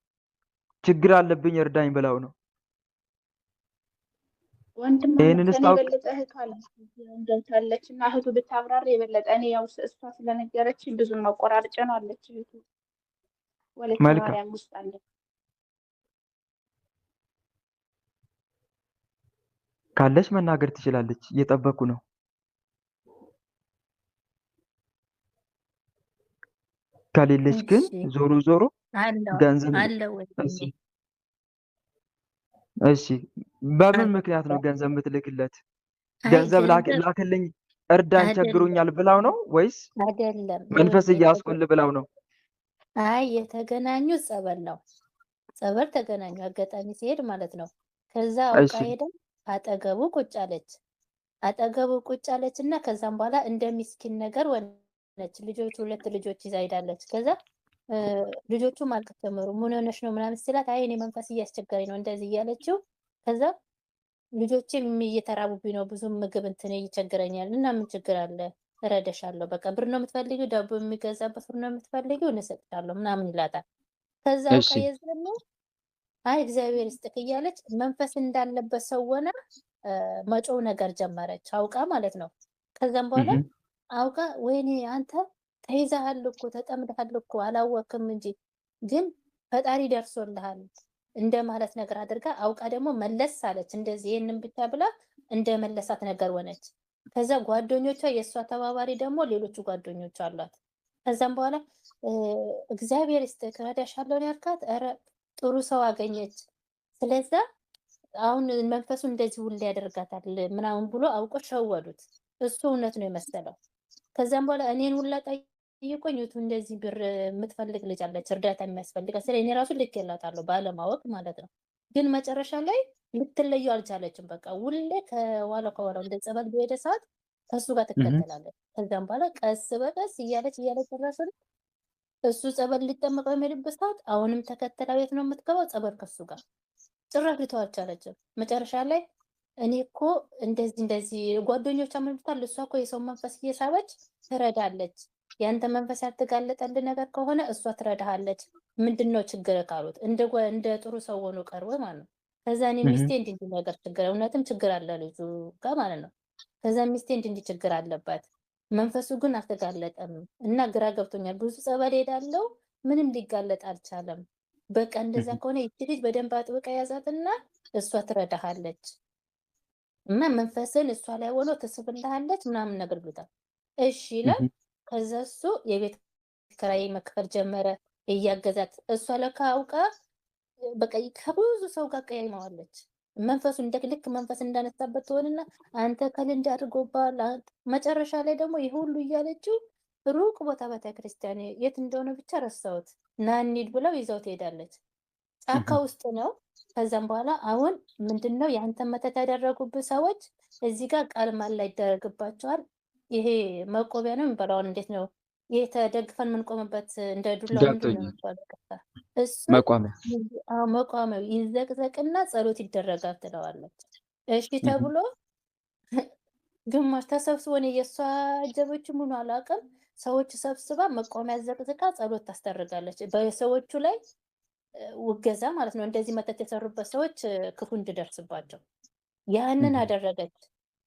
ችግር አለብኝ እርዳኝ ብላው ነው? ወንድማችን የበለጠ እህቱ አለች እና እህቱ ብታብራራ የበለጠ እኔ ያው እሷ ስለነገረች ብዙ መቆራርጬ ነው አለች እህቱ ወለተ ማርያም ውስጥ አለች። ካለች መናገር ትችላለች። እየጠበቁ ነው። ከሌለች ግን ዞሮ ገንዘብ እሺ፣ በምን ምክንያት ነው ገንዘብ የምትልክለት? ገንዘብ ላክልኝ እርዳኝ ቸግሮኛል ብላው ነው ወይስ አይደለም? መንፈስ እያስኩል ብላው ነው? አይ የተገናኙት ጸበል ነው። ጸበል ተገናኙ፣ አጋጣሚ ሲሄድ ማለት ነው። ከዛ አውቃ ሄዳ አጠገቡ ቁጭ አለች እና ከዛም በኋላ እንደ ሚስኪን ነገር ሆነች። ሁለት ልጆች ይዛ ሄዳለች። ከዛ ልጆቹ ማልቀስ ጀመሩ። ምን ሆነሽ ነው ምናምን ሲላት አይ እኔ መንፈስ እያስቸገረኝ ነው እንደዚህ እያለችው ከዛ ልጆቼም እየተራቡብኝ ነው ብዙ ምግብ እንትን ይቸግረኛል እና ምን ችግር አለ እረዳሻለሁ በቃ ብር ነው የምትፈልጊው ዳቦ የሚገዛበት ብር ነው የምትፈልጊው እሰጥሻለሁ ምናምን ይላታል። ከዛ አውቃ የዘኑ አይ እግዚአብሔር ይስጥክ እያለች መንፈስ እንዳለበት ሰው ሆና መጮህ ነገር ጀመረች አውቃ ማለት ነው። ከዛም በኋላ አውቃ ወይኔ አንተ ተይዘሃል እኮ ተጠምደሃል እኮ አላወቅም እንጂ ግን ፈጣሪ ደርሶልሃል እንደ ማለት ነገር አድርጋ አውቃ ደግሞ መለስ አለች። እንደዚህ ይሄንን ብቻ ብላ እንደ መለሳት ነገር ሆነች። ከዛ ጓደኞቿ የእሷ ተባባሪ ደግሞ ሌሎቹ ጓደኞቿ አሏት። ከዛም በኋላ እግዚአብሔር ይስጥክ እረዳሻለሁ ያልካት ኧረ ጥሩ ሰው አገኘች። ስለዛ አሁን መንፈሱ እንደዚህ ሁሉ ያደርጋታል ምናምን ብሎ አውቆ ሸወዱት። እሱ እውነት ነው የመሰለው። ከዛም በኋላ እኔን ሁላ ጠይቆኝ እንደዚህ ብር የምትፈልግ ልጅ አለች እርዳታ የሚያስፈልጋት ስለ እኔ ራሱ ልኬላታለሁ ባለማወቅ ማለት ነው። ግን መጨረሻ ላይ ልትለየው አልቻለችም። በቃ ሁሌ ከኋላው እንደ ጸበል በሄደ ሰዓት ከሱ ጋር ትከተላለች። ከዛም በኋላ ቀስ በቀስ እያለች ደረሰን። እሱ ጸበል ሊጠመቀው የሚሄድበት ሰዓት አሁንም ተከተላ ቤት ነው የምትገባው ጸበል ከሱ ጋር ጭራሽ ልተው አልቻለችም። መጨረሻ ላይ እኔ እኮ እንደዚህ ጓደኞቿ ምን ብታል እሷ እኮ የሰው መንፈስ እየሳበች ትረዳለች። ያንተ መንፈስ ያልተጋለጠልህ ነገር ከሆነ እሷ ትረዳሃለች። ምንድነው ችግር ካሉት እንደ ጥሩ ሰው ሆኖ ቀርቦ ማለት ነው። ከዛ እኔ ሚስቴ እንዲህ ነገር ችግር እውነትም ችግር አለ ልጁ ጋር ማለት ነው። ከዛ ሚስቴ እንዲህ ችግር አለባት መንፈሱ ግን አልተጋለጠም እና ግራ ገብቶኛል። ብዙ ጸበል ሄዳለው ምንም ሊጋለጥ አልቻለም። በቃ እንደዛ ከሆነ ይቺ ልጅ በደንብ አጥብቃ ያዛትና እሷ ትረዳሃለች እና መንፈስን እሷ ላይ ሆኖ ትስብልሃለች ምናምን ነገር ብሏል። እሺ ይላል። ከዛ እሱ የቤት ኪራይ መክፈል ጀመረ እያገዛት። እሷ ለካ አውቃ በቃ ከብዙ ሰው ጋር ቀያይመዋለች። መንፈሱ ልክ መንፈስ እንዳነሳበት ትሆንና አንተ ከልንድ አድርጎባል። መጨረሻ ላይ ደግሞ ይሄ ሁሉ እያለችው ሩቅ ቦታ ቤተክርስቲያን የት እንደሆነ ብቻ ረሳሁት ና እንሂድ ብለው ይዘው ትሄዳለች። ጫካ ውስጥ ነው። ከዛም በኋላ አሁን ምንድነው ያንተ መተት ያደረጉብህ ሰዎች እዚህ ጋር ቃል ማላ ይደረግባቸዋል። ይሄ መቆቢያ ነው የሚባለው እንዴት ነው የተደግፈን የምንቆምበት እንደ ዱላ ምንድነው የሚባለው? እሱ መቋሚያው ይዘቅዘቅና ጸሎት ይደረጋል ትለዋለች። እሺ ተብሎ ግማሽ ተሰብስቦ ነው የእሷ አጀቦች ምን አላውቅም ሰዎች ሰብስባ መቋሚያ ዘቅዝቃ ጸሎት ታስደርጋለች። በሰዎቹ ላይ ውገዛ ማለት ነው። እንደዚህ መተት የሰሩበት ሰዎች ክፉ እንዲደርስባቸው ያንን አደረገች።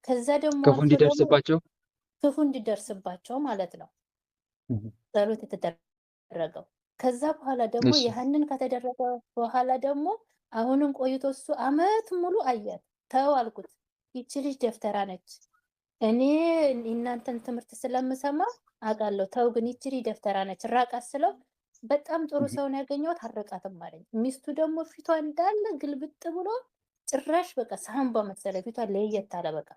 ከዛ ደግሞ ክፉ እንዲደርስባቸው ማለት ነው ጸሎት የተደረገው። ከዛ በኋላ ደግሞ ያንን ከተደረገ በኋላ ደግሞ አሁንም ቆይቶ እሱ አመት ሙሉ አያት። ተው አልኩት ይቺ ልጅ ደፍተራ ነች። እኔ እናንተን ትምህርት ስለምሰማ አውቃለሁ። ተው ግን ይቺ ልጅ ደፍተራ ነች ራቃት ስለው በጣም ጥሩ ሰውን ያገኘሁት አረቃትም አለኝ። ሚስቱ ደግሞ ፊቷ እንዳለ ግልብጥ ብሎ ጭራሽ በቃ ሳምባ መሰለ ፊቷ ለየት አለ። በቃ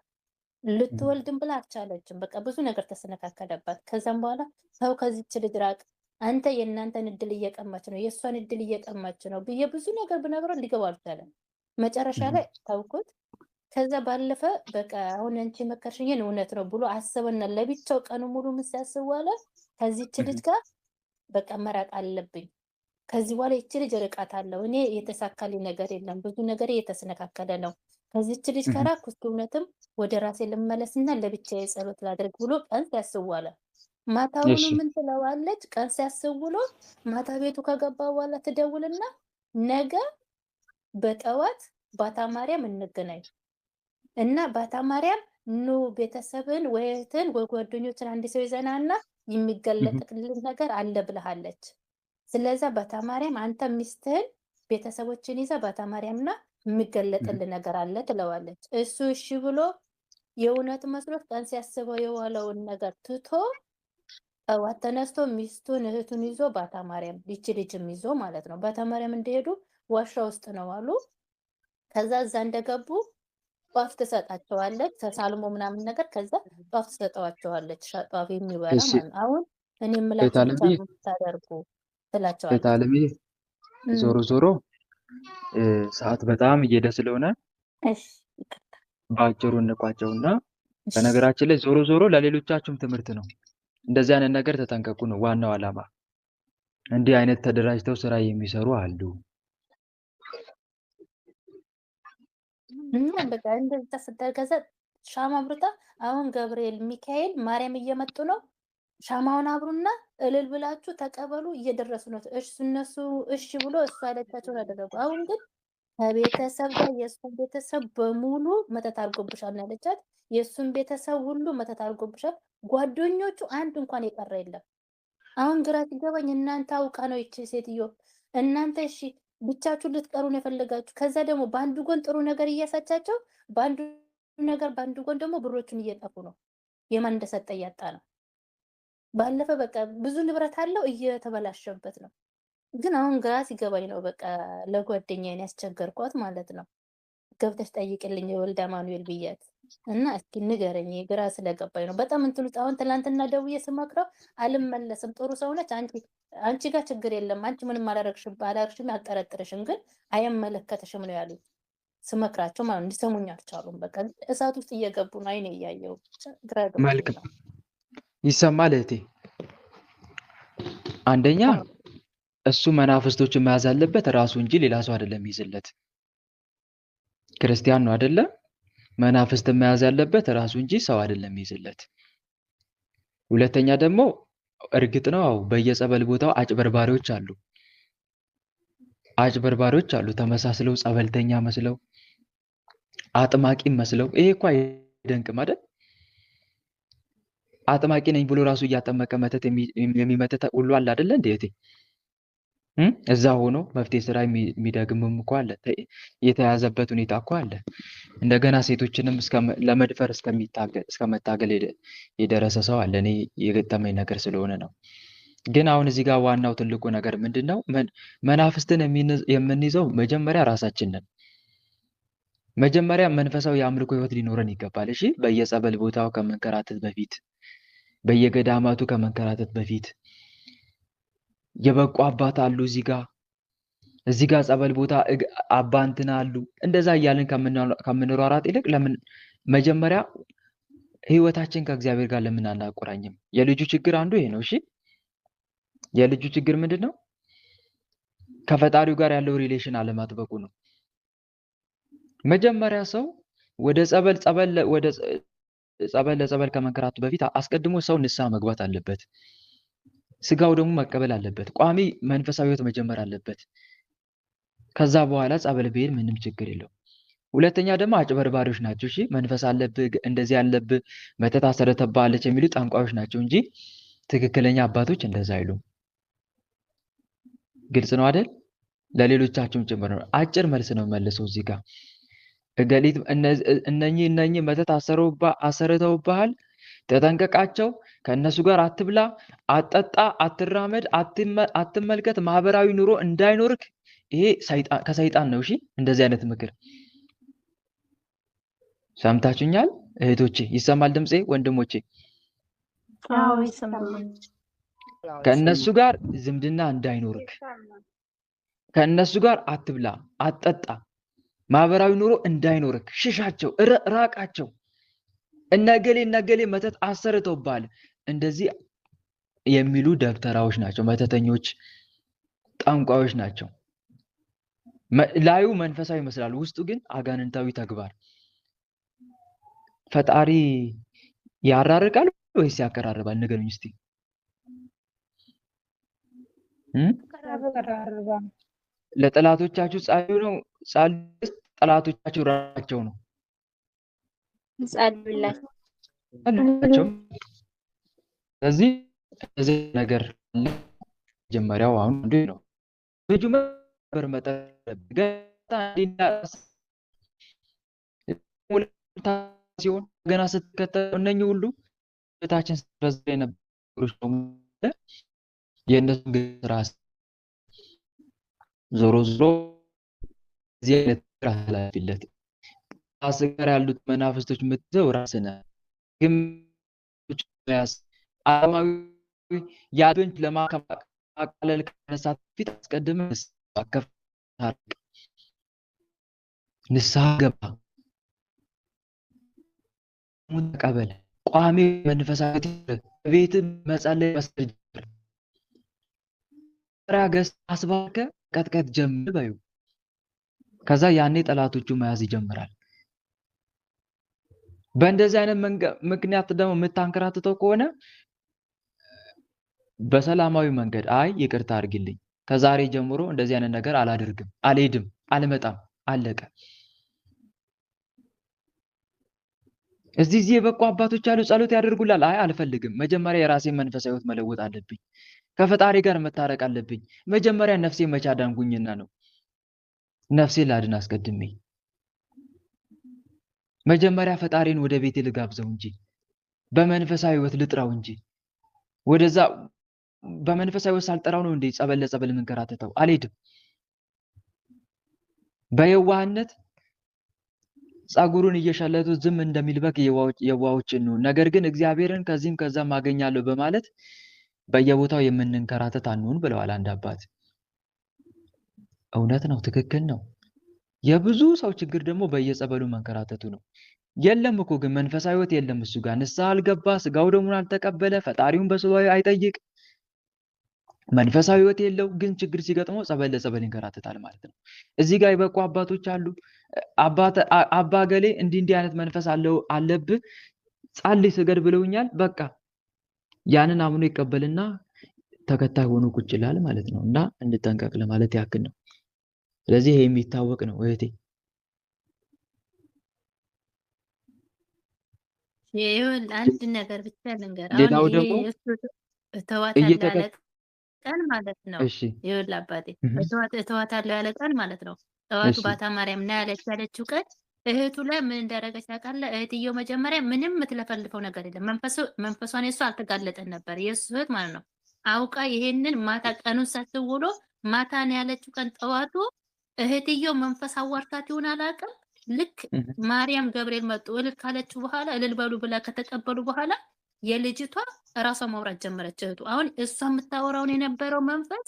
ልትወልድም ብላ አልቻለችም። በቃ ብዙ ነገር ተሰነካከለባት። ከዛም በኋላ ተው ከዚች ልጅ ራቅ፣ አንተ የእናንተን እድል እየቀማች ነው የእሷን እድል እየቀማች ነው ብዬ ብዙ ነገር ብነግረው ሊገባ አልቻለም። መጨረሻ ላይ ታውቁት። ከዛ ባለፈ በቃ አሁን አንቺ መከርሽኝን እውነት ነው ብሎ አሰበና ለብቻው ቀኑ ሙሉ ምን ሲያስብ ዋለ። ከዚች ልጅ ጋር በቃ መራቅ አለብኝ። ከዚህ በኋላ ይቺ ልጅ ርቃታለሁ። እኔ የተሳካልኝ ነገር የለም። ብዙ ነገር እየተሰነካከለ ነው። ከዚች ልጅ ከራኩ እውነትም ወደ ራሴ ልመለስና ለብቻዬ ጸሎት ላድርግ ብሎ ቀን ሲያስብ ዋለ። ማታውኑ ምን ትለዋለች? ቀን ሲያስብ ውሎ ማታ ቤቱ ከገባ በኋላ ትደውልና ነገ በጠዋት ባታ ማርያም እንገናኝ እና ባታ ማርያም ኑ ቤተሰብን ወይትን ወይ ጓደኞችን አንድ ሰው ይዘናና የሚገለጥልን ነገር አለ ብለሃለች። ስለዛ ባታ ማርያም አንተ ሚስትህን ቤተሰቦችን ይዘ ባታ ማርያምና የሚገለጥልን ነገር አለ ትለዋለች። እሱ እሺ ብሎ የእውነት መስሎት ቀን ሲያስበው የዋለውን ነገር ትቶ ጠዋት ተነስቶ ሚስቱን እህቱን ይዞ ባታ ማርያም ይቺ ልጅም ይዞ ማለት ነው ባታ ማርያም እንደሄዱ ዋሻ ውስጥ ነው አሉ። ከዛ እዛ እንደገቡ ጧፍ ትሰጣቸዋለች ተሳልሞ ምናምን ነገር። ከዛ ጧፍ ትሰጣቸዋለች ጧፍ የሚበራ ማለት ነው። አሁን እኔ የምላችሁ ታደርጉ ትላቸዋለች። ዞሮ ሰዓት በጣም እየሄደ ስለሆነ በአጭሩ እንቋጨውና በነገራችን ላይ ዞሮ ለሌሎቻችሁም ትምህርት ነው። እንደዚህ አይነት ነገር ተጠንቀቁ ነው ዋናው ዓላማ። እንዲህ አይነት ተደራጅተው ስራ የሚሰሩ አሉ። እና በቃ እንደዛ ከዛ ሻማ አብርታ አሁን ገብርኤል፣ ሚካኤል፣ ማርያም እየመጡ ነው። ሻማውን አብሩና እልል ብላችሁ ተቀበሉ፣ እየደረሱ ነው። እነሱ እሺ ብሎ እሱ ያለቻቸውን አደረጉ። አሁን ግን ከቤተሰብ ጋር የእሱን ቤተሰብ በሙሉ መተት አድርጎብሻል ነው ያለቻት። የእሱን ቤተሰብ ሁሉ መተት አድርጎብሻል። ጓደኞቹ አንድ እንኳን የቀረ የለም። አሁን ግራ ሲገባኝ እናንተ አውቃ ነው ይቺ ሴትዮ እናንተ እሺ ብቻችሁ ልትቀሩ ነው የፈለጋችሁ። ከዛ ደግሞ በአንዱ ጎን ጥሩ ነገር እያሳቻቸው፣ በአንዱ ጎን ደግሞ ብሮቹን እየጠፉ ነው። የማን እንደሰጠ እያጣ ነው። ባለፈ በቃ ብዙ ንብረት አለው እየተበላሸበት ነው። ግን አሁን ግራ ሲገባኝ ነው በቃ ለጓደኛዬን ያስቸገርኳት ማለት ነው። ገብተሽ ጠይቅልኝ የወልደ አማኑኤል ብያት እና እስኪ ንገረኝ፣ ግራ ስለገባኝ ነው በጣም እንትሉት። አሁን ትላንትና ደውዬ ስመክረው አልመለስም፣ ጥሩ ሰው ነች፣ አንቺ ጋር ችግር የለም፣ አንቺ ምንም አላረግሽም፣ አልጠረጥርሽም፣ ግን አይመለከትሽም ነው ያሉት። ስመክራቸው ማለት እንዲሰሙኝ አልቻሉም። በቃ እሳት ውስጥ እየገቡ ነው። አይኔ እያየው ግራ ገባኝ። መልካም ይሰማል እህቴ። አንደኛ እሱ መናፍስቶችን መያዝ አለበት ራሱ እንጂ ሌላ ሰው አይደለም ይዝለት። ክርስቲያን ነው አይደለ? መናፍስትን መያዝ ያለበት ራሱ እንጂ ሰው አይደለም ይዝለት። ሁለተኛ ደግሞ እርግጥ ነው በየጸበል ቦታው አጭበርባሪዎች አሉ፣ ተመሳስለው ጸበልተኛ መስለው አጥማቂም መስለው። ይሄ እኮ አይደንቅም አይደል? አጥማቂ ነኝ ብሎ ራሱ እያጠመቀ መተት የሚመተት ሁሉ አለ አይደለ? እንዴ እዛ ሆኖ መፍትሄ ስራ የሚደግምም እኮ አለ። የተያዘበት ሁኔታ እኮ አለ። እንደገና ሴቶችንም ለመድፈር እስከመታገል የደረሰ ሰው አለ። እኔ የገጠመኝ ነገር ስለሆነ ነው። ግን አሁን እዚህ ጋር ዋናው ትልቁ ነገር ምንድን ነው? መናፍስትን የምንይዘው መጀመሪያ ራሳችን ነን። መጀመሪያ መንፈሳዊ የአምልኮ ህይወት ሊኖረን ይገባል። እሺ፣ በየጸበል ቦታው ከመንከራተት በፊት፣ በየገዳማቱ ከመንከራተት በፊት የበቁ አባት አሉ እዚህ ጋር ጸበል ቦታ አባ እንትና አሉ። እንደዛ እያልን ከምንሯሯጥ ይልቅ ለምን መጀመሪያ ህይወታችን ከእግዚአብሔር ጋር ለምን አናቆራኝም? የልጁ ችግር አንዱ ይሄ ነው። እሺ፣ የልጁ ችግር ምንድን ነው? ከፈጣሪው ጋር ያለው ሪሌሽን አለማጥበቁ ነው። መጀመሪያ ሰው ወደ ጸበል ከመንከራቱ በፊት አስቀድሞ ሰው ንስሐ መግባት አለበት። ስጋው ደግሞ መቀበል አለበት። ቋሚ መንፈሳዊ ህይወት መጀመር አለበት። ከዛ በኋላ ጸበል ብሄድ ምንም ችግር የለው። ሁለተኛ ደግሞ አጭበርባሪዎች ናቸው። እሺ፣ መንፈስ አለብህ፣ እንደዚህ አለብህ፣ መተት አሰረተባለች የሚሉ ጠንቋዮች ናቸው እንጂ ትክክለኛ አባቶች እንደዛ አይሉም። ግልጽ ነው አይደል? ለሌሎቻቸውም ጭምር ነው። አጭር መልስ ነው መልሰው እዚህ ጋር እገሊት እነኚህ መተት አሰርተውብሃል፣ ተጠንቀቃቸው፣ ከእነሱ ጋር አትብላ፣ አትጠጣ፣ አትራመድ፣ አትመልከት፣ ማህበራዊ ኑሮ እንዳይኖርክ። ይሄ ከሰይጣን ነው። እሺ፣ እንደዚህ አይነት ምክር ሰምታችሁኛል እህቶቼ? ይሰማል ድምፄ ወንድሞቼ? አዎ ይሰማል። ከእነሱ ጋር ዝምድና እንዳይኖርክ፣ ከእነሱ ጋር አትብላ፣ አትጠጣ፣ ማህበራዊ ኑሮ እንዳይኖርክ፣ ሽሻቸው፣ ራቃቸው። እነገሌ መተት አሰርተውብሃል እንደዚህ የሚሉ ደብተራዎች ናቸው፣ መተተኞች፣ ጠንቋዮች ናቸው። ላዩ መንፈሳዊ ይመስላል፣ ውስጡ ግን አጋንንታዊ ተግባር። ፈጣሪ ያራርቃል ወይስ ያቀራርባል? ንገሩኝ እስቲ። ለጠላቶቻችሁ ጸልዩ ነው? ጠላቶቻችሁ ራሳቸው ነው? ጸልዩላቸው። ስለዚህ እዚህ ነገር መጀመሪያው አሁን እንዴ ነው ልጁ መበር ሲሆን ገና ስትከተል እነኚህ ሁሉ ቤታችን ስለዘ የነበሩ የእነሱ ስራ ዞሮ እዚህ አይነት ኃላፊነት ራስህ ጋር ያሉት መናፍስቶች የምትይዘው ራስህ ነህ። ግን ዓለማዊ ያሉን ለማቃለል ከመነሳት በፊት አስቀድመህ ንስሐ ገባ፣ ተቀበል። ቋሚ መንፈሳዊ ቤት መጸለይ መስገድ ገስ አስባከ ቀጥቀጥ ጀምር በዩ ከዛ ያኔ ጠላቶቹ መያዝ ይጀምራል። በእንደዚህ አይነት ምክንያት ደግሞ የምታንከራትተው ከሆነ በሰላማዊ መንገድ አይ ይቅርታ አድርግልኝ ከዛሬ ጀምሮ እንደዚህ አይነት ነገር አላደርግም፣ አልሄድም፣ አልመጣም፣ አለቀ። እዚህ የበቁ አባቶች አሉ፣ ጸሎት ያደርጉላል። አይ አልፈልግም፣ መጀመሪያ የራሴን መንፈሳዊ ሕይወት መለወጥ አለብኝ፣ ከፈጣሪ ጋር መታረቅ አለብኝ። መጀመሪያ ነፍሴ መቻ ዳንጉኝና ነው ነፍሴን ላድን አስቀድሜ መጀመሪያ ፈጣሪን ወደ ቤቴ ልጋብዘው እንጂ በመንፈሳዊ ሕይወት ልጥራው እንጂ ወደዛ በመንፈሳዊ ሕይወት ሳልጠራው ነው እንዴ ጸበል ለጸበል መንከራተተው? አልሄድም። በየዋህነት ጸጉሩን እየሸለቱ ዝም እንደሚል በግ የዋሆችን ነው። ነገር ግን እግዚአብሔርን ከዚህም ከዛም ማገኛለሁ በማለት በየቦታው የምንንከራተት አንሁን ብለዋል አንድ አባት። እውነት ነው፣ ትክክል ነው። የብዙ ሰው ችግር ደግሞ በየጸበሉ መንከራተቱ ነው። የለም እኮ ግን መንፈሳዊ ሕይወት የለም። እሱ ጋር ንስሐ አልገባ፣ ስጋው ደሙን አልተቀበለ፣ ፈጣሪውን በሰዋዊ አይጠይቅ፣ መንፈሳዊ ሕይወት የለው። ግን ችግር ሲገጥመው ጸበል ለጸበል ይንከራተታል ማለት ነው። እዚህ ጋር የበቁ አባቶች አሉ። አባ ገሌ እንዲህ አይነት መንፈስ አለብህ ጸልይ፣ ስገድ ብለውኛል። በቃ ያንን አምኖ ይቀበልና ተከታይ ሆኖ ቁጭ ይላል ማለት ነው። እና እንጠንቀቅ ለማለት ያክል ነው። ስለዚህ ይሄ የሚታወቅ ነው እህቴ። ይሁን አንድ ነገር ብቻ ልንገር። ሌላው አሁን ደግሞ እተዋታለሁ ያለ ቀን ማለት ነው። እሺ ይኸውልህ አባቴ እተዋታለሁ ያለ ቀን ማለት ነው። ጠዋቱ ባታ ማርያም ና ያለችው ቀን እህቱ ላይ ምን እንዳደረገች ታውቃለህ? እህትየው መጀመሪያ ምንም የምትለፈልፈው ነገር የለም። መንፈሷን የሱ አልተጋለጠን ነበር፣ የሱ እህት ማለት ነው። አውቃ ይሄንን ማታ ቀኑን ሳትውሎ ማታ ነው ያለችው ቀን ጠዋቱ እህትየው መንፈስ አዋርታት ይሆን አላውቅም። ልክ ማርያም ገብርኤል መጡ እልል ካለችው በኋላ እልል በሉ ብላ ከተቀበሉ በኋላ የልጅቷ እራሷ ማውራት ጀመረች እህቱ። አሁን እሷ የምታወራውን የነበረው መንፈስ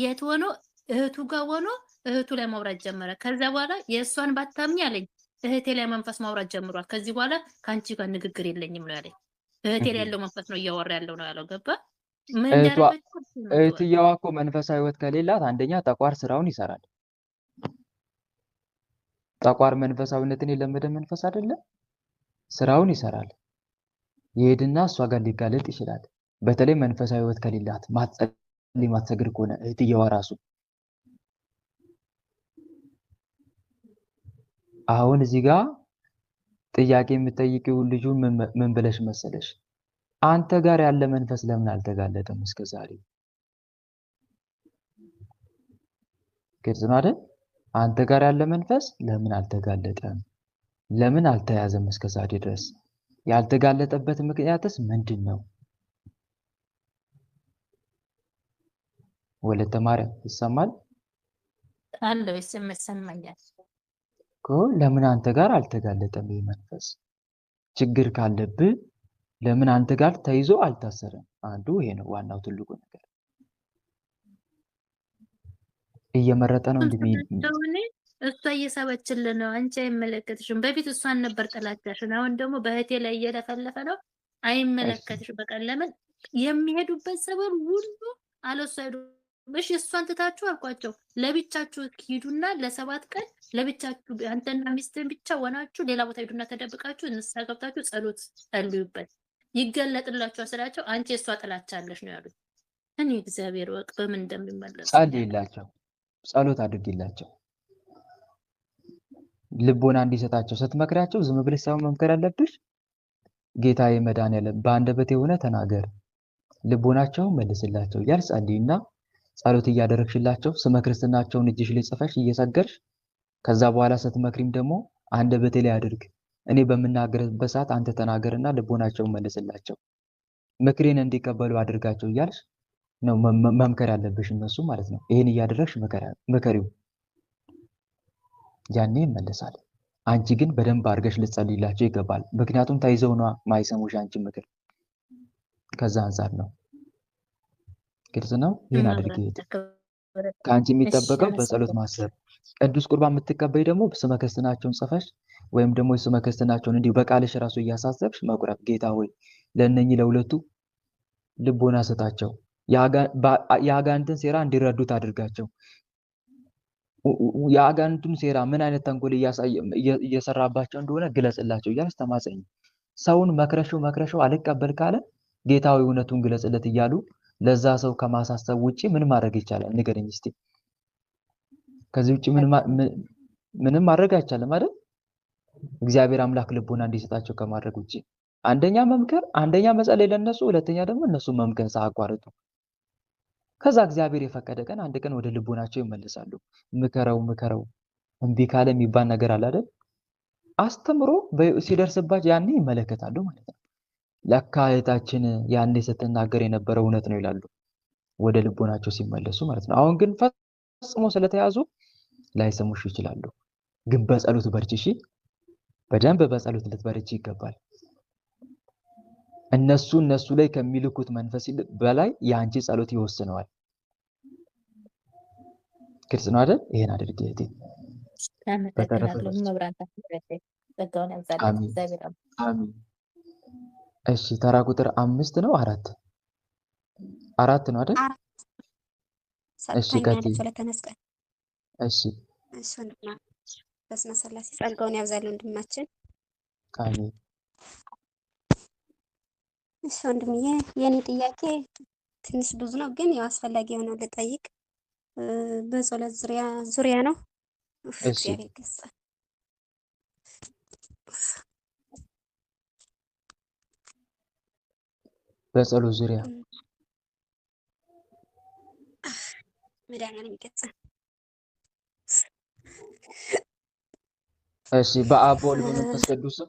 የት ሆኖ እህቱ ጋር ሆኖ እህቱ ላይ ማውራት ጀመረ። ከዚያ በኋላ የእሷን ባታምኝ አለኝ እህቴ ላይ መንፈስ ማውራት ጀምሯል። ከዚህ በኋላ ከአንቺ ጋር ንግግር የለኝም ነው ያለኝ። እህቴ ላይ ያለው መንፈስ ነው እያወራ ያለው ነው ያለው። ገባ? ምን እህትየዋ እኮ መንፈሳዊ ሕይወት ከሌላት አንደኛ ጠቋር ስራውን ይሰራል። ጠቋር መንፈሳዊነትን የለመደ መንፈስ አይደለም፣ ስራውን ይሰራል። ይሄድና እሷ ጋር ሊጋለጥ ይችላል። በተለይ መንፈሳዊ ሕይወት ከሌላት ማትጸልይ ማትሰግድ ከሆነ እህትየዋ ራሱ። አሁን እዚህ ጋር ጥያቄ የምጠይቂው ልጁን ምን ብለሽ መሰለሽ? አንተ ጋር ያለ መንፈስ ለምን አልተጋለጠም እስከ ዛሬ? ግልጽ ነው አይደል? አንተ ጋር ያለ መንፈስ ለምን አልተጋለጠም? ለምን አልተያዘም እስከ ዛሬ ድረስ? ያልተጋለጠበት ምክንያትስ ምንድን ነው? ወለተ ማርያም ይሰማል አለው? ይሰማኛል እኮ። ለምን አንተ ጋር አልተጋለጠም? ይህ መንፈስ ችግር ካለብህ ለምን አንተ ጋር ተይዞ አልታሰረም? አንዱ ይሄ ነው ዋናው ትልቁ ነገር። እየመረጠ ነው እሷ እየሳበችልን ነው። አንቺ አይመለከትሽም። በፊት እሷን ነበር ጥላቻሽን፣ አሁን ደግሞ በእህቴ ላይ እየለፈለፈ ነው። አይመለከትሽም። በቃ ለምን የሚሄዱበት ሰበብ ሁሉ አለሱ አይዱ። እሺ እሷን ትታችሁ አልኳቸው ለብቻችሁ ሂዱና ለ7 ቀን ለብቻችሁ አንተና ሚስትህን ብቻ ሆናችሁ ሌላ ቦታ ሂዱና ተደብቃችሁ ንስሐ ገብታችሁ ጸሎት ጸልዩበት ይገለጥላችኋል ስላቸው አንቺ እሷ ጥላቻ አለሽ ነው ያሉት። እኔ እግዚአብሔር ወቅ በምን እንደሚመለሱ ጸልይላቸው፣ ጸሎት አድርጊላቸው፣ ልቦና እንዲሰጣቸው ስትመክሪያቸው ዝም ብለሽ ሳይሆን መምከር ያለብሽ ጌታዬ መድኃኒዓለም በአንደበቴ የሆነ ተናገር፣ ልቦናቸው መልስላቸው እያልሽ ጸልይና ጸሎት እያደረግሽላቸው ስመ ክርስትናቸውን እጅሽ ላይ ጽፈሽ እየሰገርሽ ከዛ በኋላ ስትመክሪም ደግሞ አንደበቴ ላይ አድርግ፣ እኔ በምናገርበት ሰዓት አንተ ተናገርና ልቦናቸውን መልስላቸው፣ ምክሬን እንዲቀበሉ አድርጋቸው እያልሽ ነው መምከር ያለብሽ እነሱ ማለት ነው። ይሄን እያደረግሽ ምከሪው፣ ያኔ ይመለሳል። አንቺ ግን በደንብ አድርገሽ ልትጸልይላቸው ይገባል። ምክንያቱም ተይዘው ነው ማይሰሙሽ አንቺ ምክር። ከዛ አንጻር ነው። ግልጽ ነው። ይሄን አድርጊ። ከአንቺ የሚጠበቀው በጸሎት ማሰብ። ቅዱስ ቁርባን የምትቀበይ ደግሞ ስመ ክርስትናቸውን ጽፈሽ ወይም ደግሞ ስመ ክርስትናቸውን እንዲሁ በቃልሽ ራሱ እያሳሰብሽ መቁረብ። ጌታ ሆይ ለእነኚህ ለሁለቱ ልቦና ስጣቸው፣ የአጋንንትን ሴራ እንዲረዱት አድርጋቸው። የአጋንንቱን ሴራ ምን አይነት ተንኮል እየሰራባቸው እንደሆነ ግለጽላቸው እያለች ተማጸኝ። ሰውን መክረሽው አልቀበል ካለ ጌታዊ እውነቱን ግለጽለት እያሉ ለዛ ሰው ከማሳሰብ ውጪ ምን ማድረግ ይቻላል? ንገረኝ እስቲ። ከዚህ ውጪ ምንም ማድረግ አይቻልም አይደል? እግዚአብሔር አምላክ ልቦና እንዲሰጣቸው ከማድረግ ውጪ አንደኛ መምከር፣ አንደኛ መጸለይ ለነሱ፣ ሁለተኛ ደግሞ እነሱ መምከር ሳያቋርጡ። ከዛ እግዚአብሔር የፈቀደ ቀን አንድ ቀን ወደ ልቦናቸው ይመለሳሉ። ምከረው እምቢ ካለ የሚባል ነገር አለ አይደል? አስተምሮ ሲደርስባቸው ያኔ ይመለከታሉ ማለት ነው። ለካ እህታችን ያኔ ስትናገር የነበረው እውነት ነው ይላሉ ወደ ልቦናቸው ሲመለሱ ማለት ነው። አሁን ግን ፈጽሞ ስለተያዙ ላይሰሙሽ ይችላሉ። ግን በጸሎት በርቺ እሺ። በደንብ በጸሎት ልትበርቺ ይገባል። እነሱ ላይ ከሚልኩት መንፈስ በላይ የአንቺ ጸሎት ይወስነዋል። ግልጽ ነው አይደል? ይሄን አድርጊ እህቴ። አሜን። እሺ ተራ ቁጥር 5 ነው 4 ነው አይደል? እሺ ከቲ እሺ በስመ ሥላሴ ጸጋውን ያብዛልን ወንድማችን። አሜን። እሺ ወንድምዬ፣ የኔ ጥያቄ ትንሽ ብዙ ነው፣ ግን ያው አስፈላጊ የሆነው ልጠይቅ። በጸሎት ዙሪያ ነው። እሺ እግዚአብሔር ይመስገን። በጸሎት ዙሪያ መድኃኒዓለም ይገጽ። እሺ በአብ ወልድ በመንፈስ ቅዱስ ስም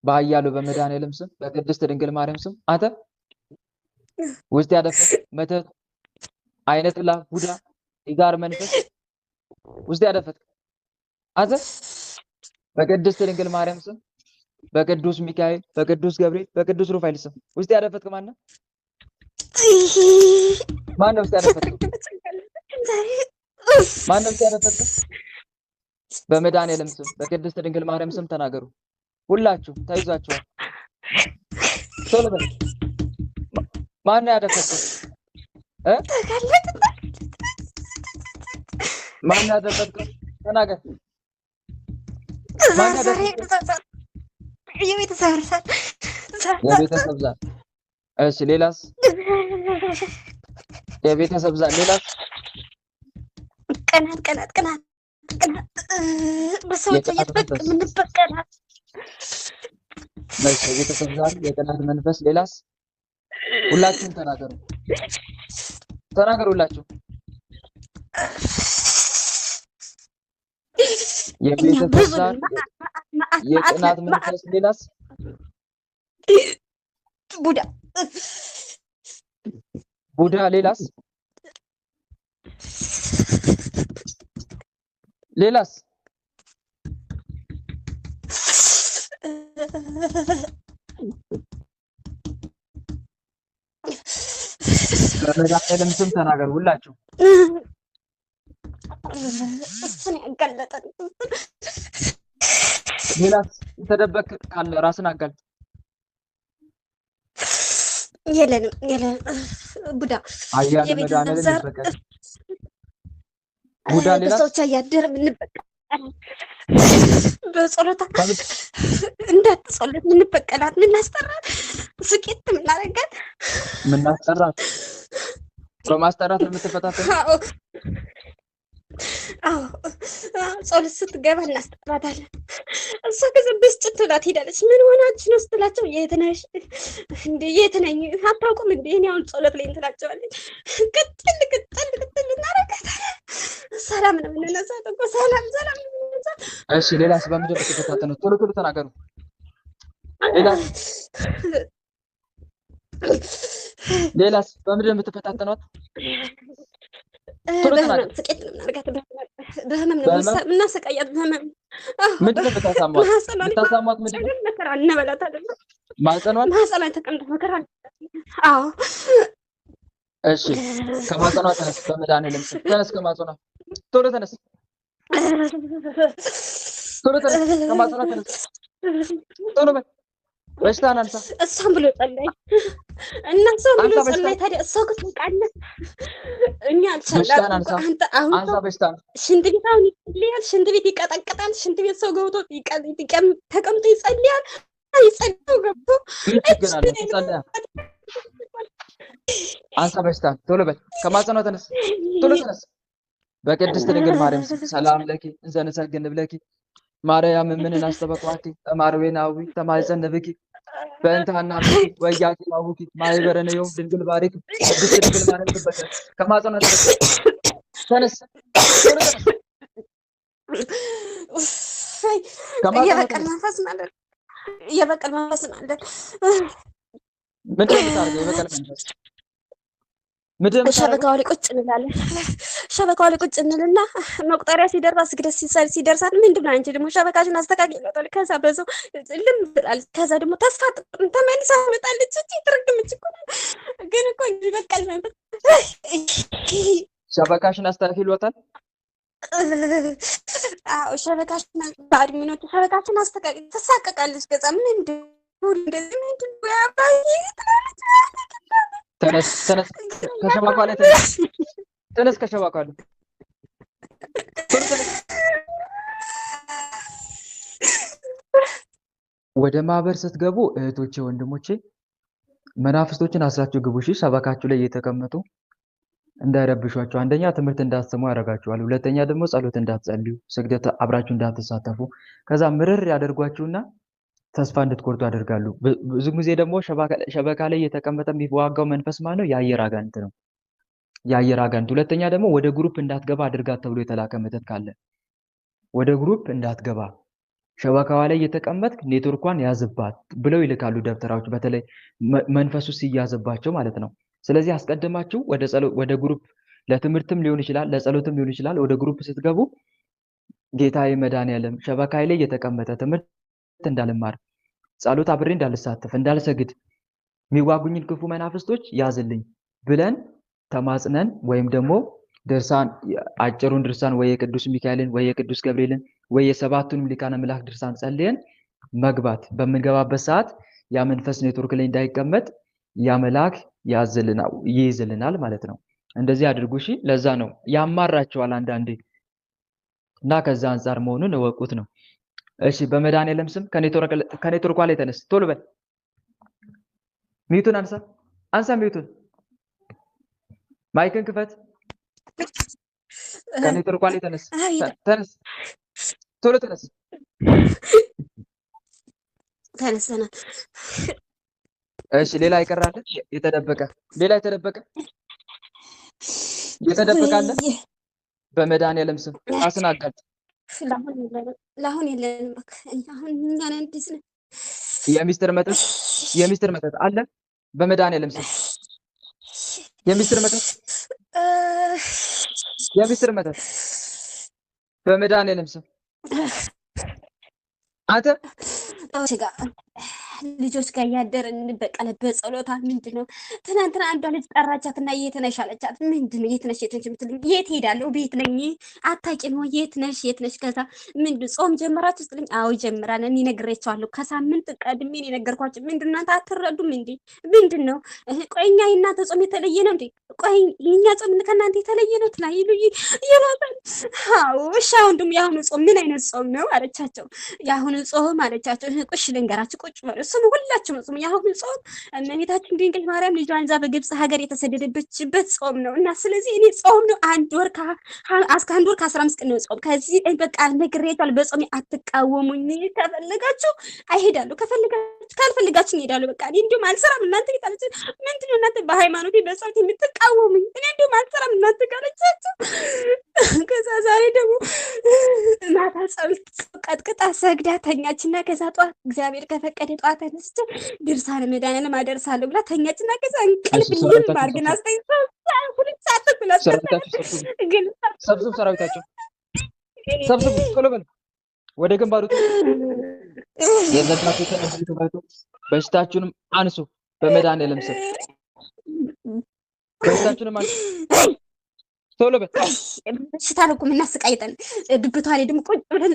በኃያሉ በመድኃኒዓለም ስም በቅድስት ድንግል ማርያም ስም አንተ ውስጥ ያደፈ መተት አይነት ላ ቡዳ ይጋር መንፈስ ውስጥ ያደፈት አንተ በቅድስት ድንግል ማርያም ስም በቅዱስ ሚካኤል በቅዱስ ገብርኤል በቅዱስ ሩፋኤል ስም ውስጥ ያደፈት ማን ነው? ውስጥ ያደፈት ማን ነው? ውስጥ ያደፈት በመድኃኒዓለም ስም በቅድስት ድንግል ማርያም ስም ተናገሩ። ሁላችሁ ተይዛችኋል። ቶሎ በል። ማን ነው ያደፈተው? ማን ነው ያደፈተው? ተናገር። ማን ያደፈተው? የቤተሰብ ዛር። እሺ ሌላስ? የቤተሰብ ዛር። ሌላስ? ቅናት በሰዎች የምንበቀላት። እሺ የቤተሰብ ዛር፣ የቅናት መንፈስ። ሌላስ? ሁላችሁም ተናገሩ ሁላችሁ። የቤተሰብ ዛር፣ የቅናት መንፈስ። ሌላስ? ቡዳ። ሌላስ? በመድኃኒዓለም ስም ተናገሩ ሁላችሁ። እሱን ያጋለጠን። ሌላስ? የተደበቅ ካለ ራስን አጋልጥ። የለንም ቡዳ አያለ የቤተሰብ ዛር ይበቃል። ቡዳ። ሌላስ? በሰዎች እያደረ የምንበቀላት በጸሎታ እንዳትጸሎት የምንበቀላት ምናስጠራት ስቄት ምናረጋት ምናስጠራት በማስጠራት የምትፈታተው። አዎ ጸሎት ስትገባ እናስጠራታለን። እሷ ከዛ ብስጭት ብላ ትሄዳለች። ምን ሆናችሁ ነው ስትላቸው የት ነሽ እንዴ? የት ነኝ አታውቁም እንዴ? እኔ አሁን ጸሎት ላይ እንትላቸዋለች። ቅጥል እናረጋታለን። ሰላም ነው የምንነሳት እኮ ሰላም ነው የምንነሳት። እሺ ሌላስ? በምንድን ነው የምትፈታተነው? ቶሎ ተናገሩ። ሌላስ? በምንድን ነው የምትፈታተኗት? በህመም ስቄት ነው የምናደርጋት። በህመም ነው የምናሰቃያት። በህመም ምንድን ነው የምታሳሟት? ምንድን ነው? መከራ እንበላታለን። ማህፀኗን ተቀምጣ መከራ። አዎ እሺ ከማህፀኗ ተነስ። በመድኃኒዓለም ስም ተነስ። ከማህፀኗ ቶሎ ተነስ። ከማህፀኗ ተነስ። ቶሎ በል። በሽታን አንሳ እሷም ብሎ ጸለይ እና እሷም ብሎ አንሳ ጸለይ። በሽታን ታዲያ እሷ ግን እኛ በሽታን አልቻልንም አንሳ እኮ አንተ አሁን አንሳ በሽታን ሽንት ቤት አሁን ይጸልያል፣ ሽንት ቤት ይቀጠቅጣል፣ ሽንት ቤት ሰው ገብቶ ተቀምጦ ይጸልያል። ይጸልያው ገብቶ ምን ችግር አለ? ተጸለያ አንሳ በሽታን ቶሎ በል ከማጸኗ ተነስ፣ ቶሎ ተነስ። በቅድስት ድንግል ማርያም ስም ሰላም ለኪ እንዘንሰግድ ብለኪ ማርያም ምን አስተበቋቲ ተማርዌናዊ ተማይጸነብኪ በእንታና ምኪ ወያቂ ማውኪ ማይበረነ ይው ድንግል ባሪክ ቅድስት ድንግል ማርያም ትበቀ ከማጸኗ ተነስ፣ ተነስ ቶሎ ተነስ። የበቀል መንፈስ ማለት የበቀል መንፈስ ማለት ምንድን ነው የምታደርገው? የበቀል መንፈስ ምንድን ነው ሸበካው ላይ ቁጭ እንላለን። ሸበካው ላይ ቁጭ እንልና መቁጠሪያ ሲደርሳ ስግደት ሲደርሳት ምንድን ነው አንቺ ደግሞ ሸበካሽን አስተካክል ይላታል። ከዛ በዛው ልም ብላለች። ከዛ ደግሞ ተስፋ ተመልሳ ትመጣለች። እቺ ትርግምች እኮ ግን እኮ በቀል መንፈስ ሸበካሽን አስተካክል ይሏታል። አዎ ሸበካሽን አድሚኖች ሸበካሽን አስተካክል ተሳቀቃለች። ከዛ ምንድን ነው እንደዚህ ምንድን ነው ያባይ ተነስ ተነስ ከሸበካ ላይ ተነስ ተነስ ከሸበካ ላይ ወደ ማህበር ስትገቡ እህቶቼ ወንድሞቼ መናፍስቶችን አስራችሁ ግቡ። እሺ ሸበካችሁ ላይ እየተቀመጡ እንዳይረብሿችሁ። አንደኛ ትምህርት እንዳትሰሙ ያደርጋችኋል። ሁለተኛ ደግሞ ጸሎት እንዳትጸልዩ፣ ስግደት አብራችሁ እንዳትሳተፉ። ከዛ ምርር ያደርጓችሁና ተስፋ እንድትቆርጡ ያደርጋሉ። ብዙ ጊዜ ደግሞ ሸበካ ላይ እየተቀመጠ የሚዋጋው መንፈስ ማለት ነው የአየር አጋንንት ነው። የአየር አጋንንት። ሁለተኛ ደግሞ ወደ ግሩፕ እንዳትገባ አድርጋት ተብሎ የተላከ መተት ካለ ወደ ግሩፕ እንዳትገባ ሸበካዋ ላይ እየተቀመጥክ ኔትወርኳን ያዝባት ብለው ይልካሉ ደብተራዎች፣ በተለይ መንፈሱ ሲያዝባቸው ማለት ነው። ስለዚህ አስቀድማችሁ ወደ ግሩፕ ለትምህርትም ሊሆን ይችላል፣ ለጸሎትም ሊሆን ይችላል። ወደ ግሩፕ ስትገቡ ጌታዬ መድኃኒዓለም ሸበካዬ ላይ እየተቀመጠ ትምህርት እንዳልማር፣ ጸሎት አብሬ እንዳልሳተፍ፣ እንዳልሰግድ የሚዋጉኝን ክፉ መናፍስቶች ያዝልኝ ብለን ተማጽነን ወይም ደግሞ ድርሳን አጭሩን ድርሳን ወይ የቅዱስ ሚካኤልን ወይ የቅዱስ ገብርኤልን ወይ የሰባቱንም ሊቃነ መላእክት ድርሳን ጸልየን መግባት። በምንገባበት ሰዓት ያ መንፈስ ኔትወርክ ላይ እንዳይቀመጥ ያ መልአክ ይይዝልናል ማለት ነው። እንደዚህ አድርጉ እሺ። ለዛ ነው ያማራቸዋል አንዳንዴ እና ከዛ አንጻር መሆኑን እወቁት ነው። እሺ በመድኃኒዓለም ስም ከኔትወርኳ ላይ ተነስ፣ ቶሎ በል። ሚዩቱን አንሳ ሚዩቱን፣ ማይክን ክፈት። ከኔትወርኳ ላይ ተነስ፣ ቶሎ ተነስ። ተነስተናል። እሺ ሌላ ይቀራል? የተደበቀ አለ? በመድኃኒዓለም ስም አስናጋጭ። ለአሁን የለንም። በቃ አሁን እኛ ነን አዲስ ነን። የሚስጥር መተት አለ? በመድኃኒዓለም ስም የሚስጥር መተት በመድኃኒዓለም ስም አንተ ልጆች ጋር እያደረን እንበቀለ በጸሎታ ምንድን ነው? ትናንትና አንዷ ልጅ ጠራቻትና የት ነሽ አለቻት። ምንድን ነው የት ነሽ የምትልኝ? የት ሄዳለሁ? ቤት ነኝ። አታውቂም ወይ? የት ነሽ? ከዛ ምንድን ጾም ጀመራችሁ ስትልኝ፣ አዎ ጀምራን። እኔ ነግሬያቸዋለሁ ከሳምንት ቀድሜ የነገርኳቸው። ምንድን ነው እናንተ አትረዱም እንዴ? ምንድን ነው? ቆይ እኛ የእናንተ ጾም የተለየ ነው እንዴ? ቆይ የእኛ ጾም ከእናንተ የተለየ ነው ትላይሉ ይላታል። አዎ እሺ፣ አሁን ደግሞ የአሁኑ ጾም ምን አይነት ጾም ነው አለቻቸው። የአሁኑ ጾም አለቻቸው። ቁሽ ልንገራችሁ፣ ቁጭ በሉ ስሙ፣ ሁላችሁም ስሙ። የአሁኑ ጾም እመቤታችን ድንግል ማርያም ልጇን ይዛ በግብጽ ሀገር የተሰደደችበት ጾም ነው እና ስለዚህ እኔ ጾም ነው አንድ ወር ከ15 ቀን ነው ጾም። ከዚህ በቃ ነግሬያችኋለሁ። በጾም አትቃወሙኝ። ከፈለጋችሁ አይሄዳለሁ፣ ካልፈልጋችሁ እሄዳለሁ። በቃ እኔ እንዲሁም አልሰራም እናንተ ቤት አለች። ምንድነው እናንተ በሃይማኖቴ በጸሎት የምትቃወሙኝ? እኔ እንዲሁም አልሰራም እናንተ ካለቻችሁ። ከዛ ዛሬ ደግሞ ማታ ጸሎት ቀጥቅጣ ሰግዳ ተኛችና ከዛ ጠዋት እግዚአብሔር ከፈቀደ ጠዋት ተነስቼ ድርሳነ መድኃኒዓለም አደርሳለሁ ብላ ተኛችና ከዛ እንቅልፍ ልም አድርገን ሰብስብ ሰራዊታቸው ሰብስብ፣ ቶሎ በል ወደ ግንባሩ የዘዳችሁ በሽታችሁንም አንሱ በመድኃኒዓለም ስም። በሽታችሁንም አንሱ ቶሎ በል በሽታ ነው እኮ የምናስቃይጠን። ብብቷ ላይ ደግሞ ቁጭ ብለን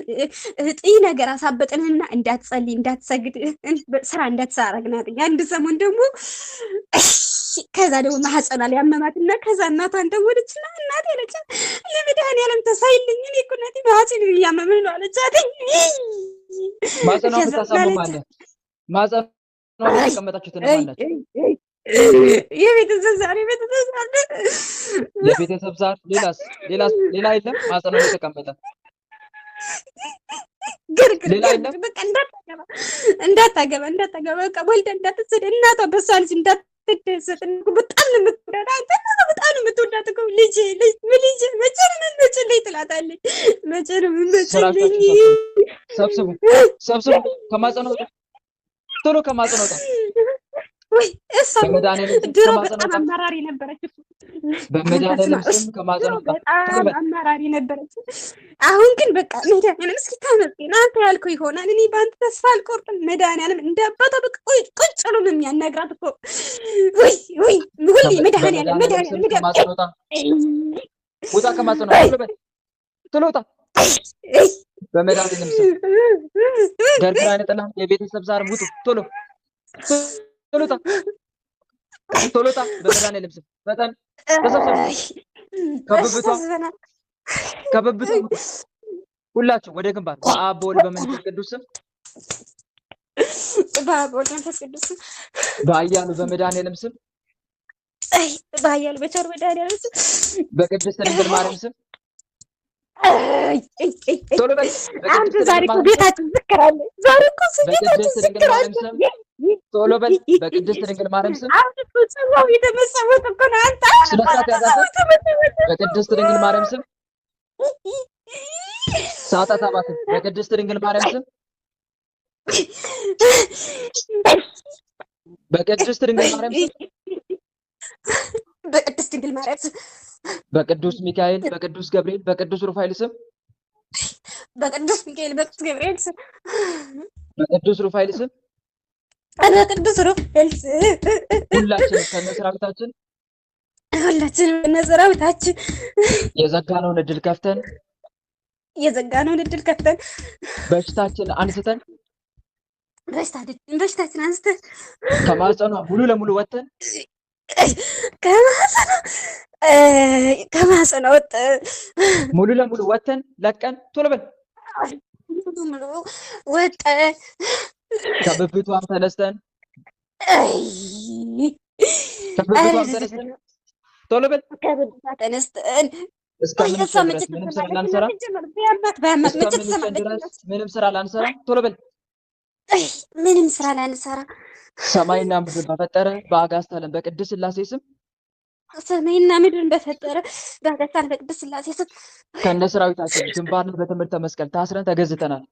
ጥይ ነገር አሳበጥንና እንዳትጸልይ እንዳትሰግድ ስራ እንዳትሰራ አረግናት። አንድ ሰሞን ደግሞ ከዛ ደግሞ ማህፀኗ ላይ አመማትና ከዛ እናቷን ደወለችና እናቴ አለቻት ለመድኃኒዓለም ተሳይልኝ እኔ እኮ እናቴ ማህፀን እያመመኝ ነው አለቻት። ማህፀኗ ምታሳመማለ ማህፀኗ ላይ ተቀመጣችሁት ነው ማለት የቤተሰብ ዛሬ ቤተሰብ አለ የቤተሰብ ዛር ሌላ የለም። ማህፀኗ ላይ ተቀመጠ ሌላ የለም። በቃ እንዳታገባ በቃ ወልዳ እንዳትሰደ እናቷ በሷ ልጅ እንዳትደሰት በጣም ነው የምትወዳት። በጣም ነው የምትወዳት እኮ ልጄ መቼ ነው የምትመጪልኝ ትላታለች። መቼ ነው የምትመጪልኝ? ሰብስቡ ከማህፀኗ ወጣ ቶሎ ከማህፀኗ ወጣ። ወይ እሷ ድሮ በጣም አማራሪ ነበረች። በመድኃኒዓለም ስም ከማህፀኗ ወጣ በጣም አማራሪ ነበረች። አሁን ግን በቃ መድኃኒዓለም እስኪ ተመስገን አንተ ያልከው ይሆናል። እኔ በአንተ ተስፋ አልቆርጥም። መድኃኒዓለም እንዳባታ በቃ ቁጭ ብሎ ነው የሚያናግራት እኮ። ወይ ሁሌ መድኃኒዓለም ከማህፀኗ ወጣ ውጣ ከማህፀኗ ቶሎ ውጣ በመድኃኒዓለም ስም። ገርግራ አይነጥላም የቤተሰብ ዛር ውጡ ቶሎ ቶሎታ በመድኃኒዓለም ስም በጣም ተሰብሰቡ። ከብብቷ ሁላችሁ ወደ ግንባር በአብ በወልድ በመንፈስ ቅዱስ ስም በኃያሉ በመድኃኒዓለም ስም በኃያሉ በቸር መድኃኒዓለም ስም በቅድስት ድንግል ማርያም ስም ቶሎ በል። አንተ ዛሬ እኮ ቤታችን ዝክር አለ። ዛሬ እኮ ቤታችን ዝክር አለ። ቶሎ በል። በቅድስት ድንግል ማርያም ስም ጽዋው የተመሰወት እኮ ነው። አንተ በቅድስት ድንግል ማርያም ስም ሰዓታት አባት በቅድስት ድንግል ማርያም ስም በቅድስት ድንግል ማርያም ስም በቅድስት ድንግል ማርያም ስም በቅዱስ ሚካኤል በቅዱስ ገብርኤል በቅዱስ ሩፋኤል ስም በቅዱስ ሚካኤል በቅዱስ ገብርኤል ስም በቅዱስ ሩፋኤል ስም በቅዱስ ሩፋኤል ስም ሁላችንም ከነሰራዊታችን የዘጋነውን እድል ከፍተን በሽታችን አንስተን ከማህፀኗ ሙሉ ለሙሉ ወጥተን ከማህፀኗ ወጥተን ሙሉ ለሙሉ ወጥተን ለቀን ቶሎ በል ወጥተን ከብብቷም ተነስተን ቶሎ በል ከብብቷ ተነስተን ምንም ስራ ላንሰራ ቶሎ በል ምንም ስራ ላንሰራ ሰማይና ምድር በፈጠረ በአጋዕዝተ ዓለም በቅድስት ሥላሴ ስም ሰማይና ምድርን በፈጠረ በአጋዕዝተ ዓለም በቅድስት ሥላሴ ስም ከነ ሰራዊታችን ግንባርን በትምህርተ መስቀል ታስረን ተገዝተናል።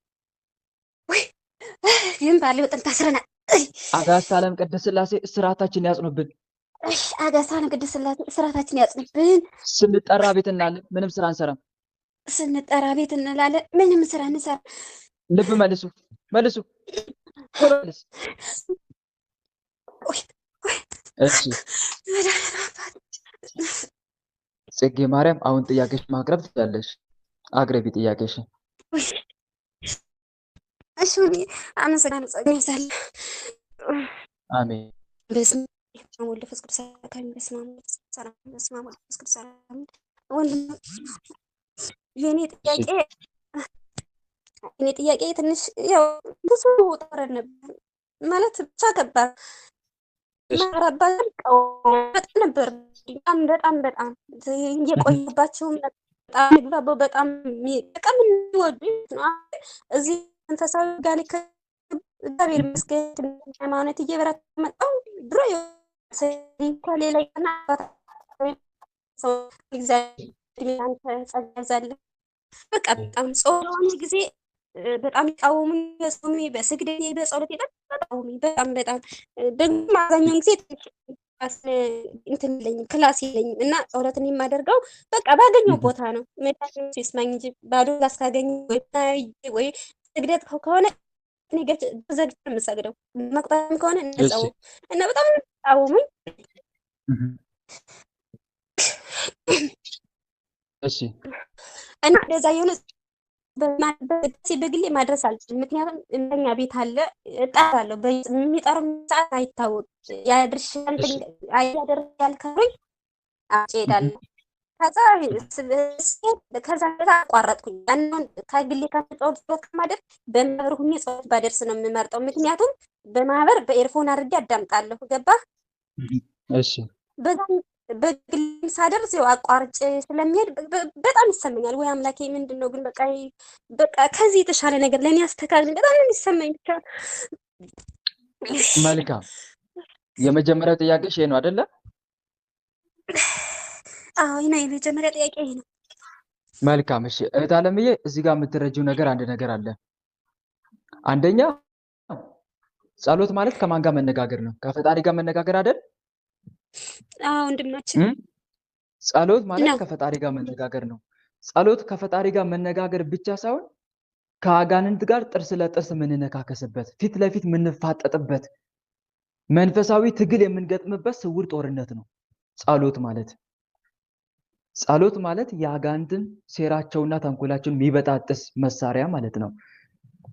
ግንባር ላይ ወጥተን ታስረናል። አጋዕዝተ ዓለም ቅድስት ሥላሴ እስራታችን ያጽኑብን። አጋዕዝተ ዓለም ቅድስት ሥላሴ እስራታችን ያጽኑብን። ስንጠራ ቤት እንላለን፣ ምንም ስራ አንሰራም። ስንጠራ ቤት እንላለን፣ ምንም ስራ አንሰራም። ልብ መልሱ መልሱ። እሺ ጽጌ ማርያም አሁን ጥያቄሽ ማቅረብ ትችላለሽ። አቅርቢ ጥያቄሽን። እሺ አመሰግናለሁ። ጸጋ ይብዛል። አሜን። በስመ አብ ወወልድ ወመንፈስ ቅዱስ የኔ ጥያቄ ትንሽ ያው ብዙ ጦርነት ነበር ማለት ብቻ ከባድ ማራባል በጣም ነበር። በጣም የቆየባቸው በጣም ግባባው በጣም የሚወዱ እዚህ መንፈሳዊ ጋር እግዚአብሔር ይመስገን ሃይማኖት እየበረታ መጣው። ድሮ እንኳን ሌላ ሰው እግዚአብሔር አንተ ጸጋ ይብዛልህ። በቃ በጣም ጾም ጊዜ በጣም ይቃወሙኝ፣ በጾሜ በስግደቴ በጸሎቴ በጣም ደግሞ አብዛኛውን ጊዜ እንትን የለኝም ክላስ የለኝም እና ጸሎትን የማደርገው በቃ ባገኘው ቦታ ነው። መድኃኒት ይስማኝ እንጂ ባዶ ክላስ ካገኘ ወይ ስግደት ከሆነ እኔ ዘግቼ ነው የምሰግደው። መቁጠርም ከሆነ እነዛው እና በጣም ይቃወሙኝ። እሺ እና እንደዛ የሆነ በግሌ ማድረስ አልችልም። ምክንያቱም እንደኛ ቤት አለ እጠራለሁ። የሚጠሩኝ ሰዓት አይታወቅም። ያድርሻል እሺ ያደርጋል ካሉኝ አጭ እሄዳለሁ። ከዛ አቋረጥኩኝ። ያንን ከግሌ ከጸሎት ከማደር በማህበር ሁኜ ጸሎት ባደርስ ነው የምመርጠው። ምክንያቱም በማህበር በኤርፎን አድርጌ አዳምጣለሁ። ገባህ? እሺ በግል ሳደርስ ያው አቋርጬ ስለሚሄድ በጣም ይሰማኛል። ወይ አምላኬ ምንድን ነው ግን በቃ ከዚህ የተሻለ ነገር ለእኔ አስተካክል። በጣም ነው የሚሰማኝ። ብቻ መልካም። የመጀመሪያው ጥያቄሽ ይሄ ነው አይደለ? አዎ ይሄ ነው የመጀመሪያ ጥያቄ ይሄ ነው። መልካም። እሺ እህት አለምዬ እዚህ ጋር የምትረጂው ነገር አንድ ነገር አለ። አንደኛ ጸሎት ማለት ከማን ጋር መነጋገር ነው? ከፈጣሪ ጋር መነጋገር አይደል? አዎ ወንድማችን ጸሎት ማለት ነው። ከፈጣሪ ጋር መነጋገር ነው። ጸሎት ከፈጣሪ ጋር መነጋገር ብቻ ሳይሆን ከአጋንንት ጋር ጥርስ ለጥርስ የምንነካከስበት፣ ፊት ለፊት የምንፋጠጥበት፣ መንፈሳዊ ትግል የምንገጥምበት ስውር ጦርነት ነው ጸሎት ማለት። ጸሎት ማለት የአጋንንትን ሴራቸውና ተንኮላቸውን የሚበጣጥስ መሳሪያ ማለት ነው።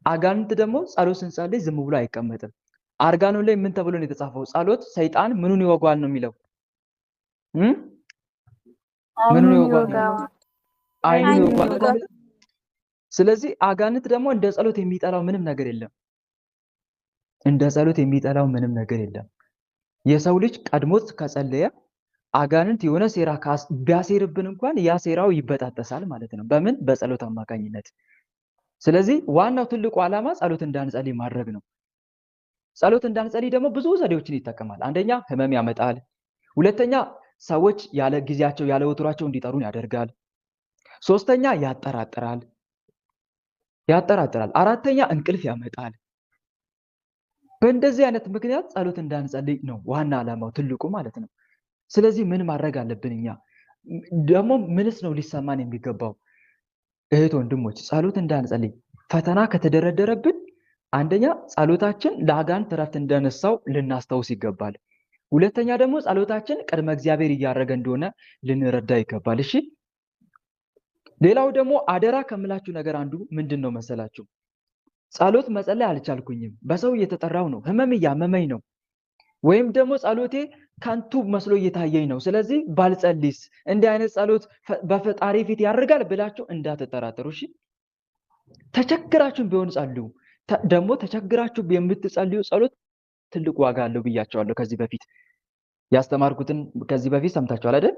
አጋንንት ደግሞ ጸሎት ስንጸልይ ዝም ብሎ አይቀመጥም። አርጋኖን ላይ ምን ተብሎ ነው የተጻፈው? ጸሎት ሰይጣን ምኑን ይወጓል ነው የሚለው? ምኑን ይወጓል? አይኑን ይወጓል። ስለዚህ አጋንንት ደግሞ እንደ ጸሎት የሚጠላው ምንም ነገር የለም። እንደ ጸሎት የሚጠላው ምንም ነገር የለም። የሰው ልጅ ቀድሞት ከጸለየ አጋንንት የሆነ ሴራ ቢያሴርብን እንኳን ያ ሴራው ይበጣጠሳል ማለት ነው። በምን? በጸሎት አማካኝነት። ስለዚህ ዋናው ትልቁ ዓላማ ጸሎት እንዳንጸልይ ማድረግ ነው። ጸሎት እንዳንጸልይ ደግሞ ብዙ ዘዴዎችን ይጠቀማል። አንደኛ ህመም ያመጣል። ሁለተኛ ሰዎች ያለ ጊዜያቸው ያለ ወትሯቸው እንዲጠሩን ያደርጋል። ሶስተኛ ያጠራጥራል። አራተኛ እንቅልፍ ያመጣል። በእንደዚህ አይነት ምክንያት ጸሎት እንዳንጸልይ ነው ዋና ዓላማው ትልቁ ማለት ነው። ስለዚህ ምን ማድረግ አለብን? እኛ ደግሞ ምንስ ነው ሊሰማን የሚገባው? እህት ወንድሞች፣ ጸሎት እንዳንጸልይ ፈተና ከተደረደረብን አንደኛ ጸሎታችን ለአጋንንት ረፍት እንደነሳው ልናስታውስ ይገባል። ሁለተኛ ደግሞ ጸሎታችን ቅድመ እግዚአብሔር እያደረገ እንደሆነ ልንረዳ ይገባል። እሺ፣ ሌላው ደግሞ አደራ ከምላችሁ ነገር አንዱ ምንድን ነው መሰላችሁ? ጸሎት መጸለይ አልቻልኩኝም፣ በሰው እየተጠራው ነው፣ ህመም እያመመኝ ነው፣ ወይም ደግሞ ጸሎቴ ከንቱ መስሎ እየታየኝ ነው፣ ስለዚህ ባልጸልይስ እንዲህ አይነት ጸሎት በፈጣሪ ፊት ያደርጋል ብላችሁ እንዳትጠራጠሩ። እሺ፣ ተቸግራችሁም ቢሆን ጸልዩ። ደግሞ ተቸግራችሁ የምትጸልዩ ጸሎት ትልቅ ዋጋ አለው ብያቸዋለሁ። ከዚህ በፊት ያስተማርኩትን ከዚህ በፊት ሰምታችኋል አይደል?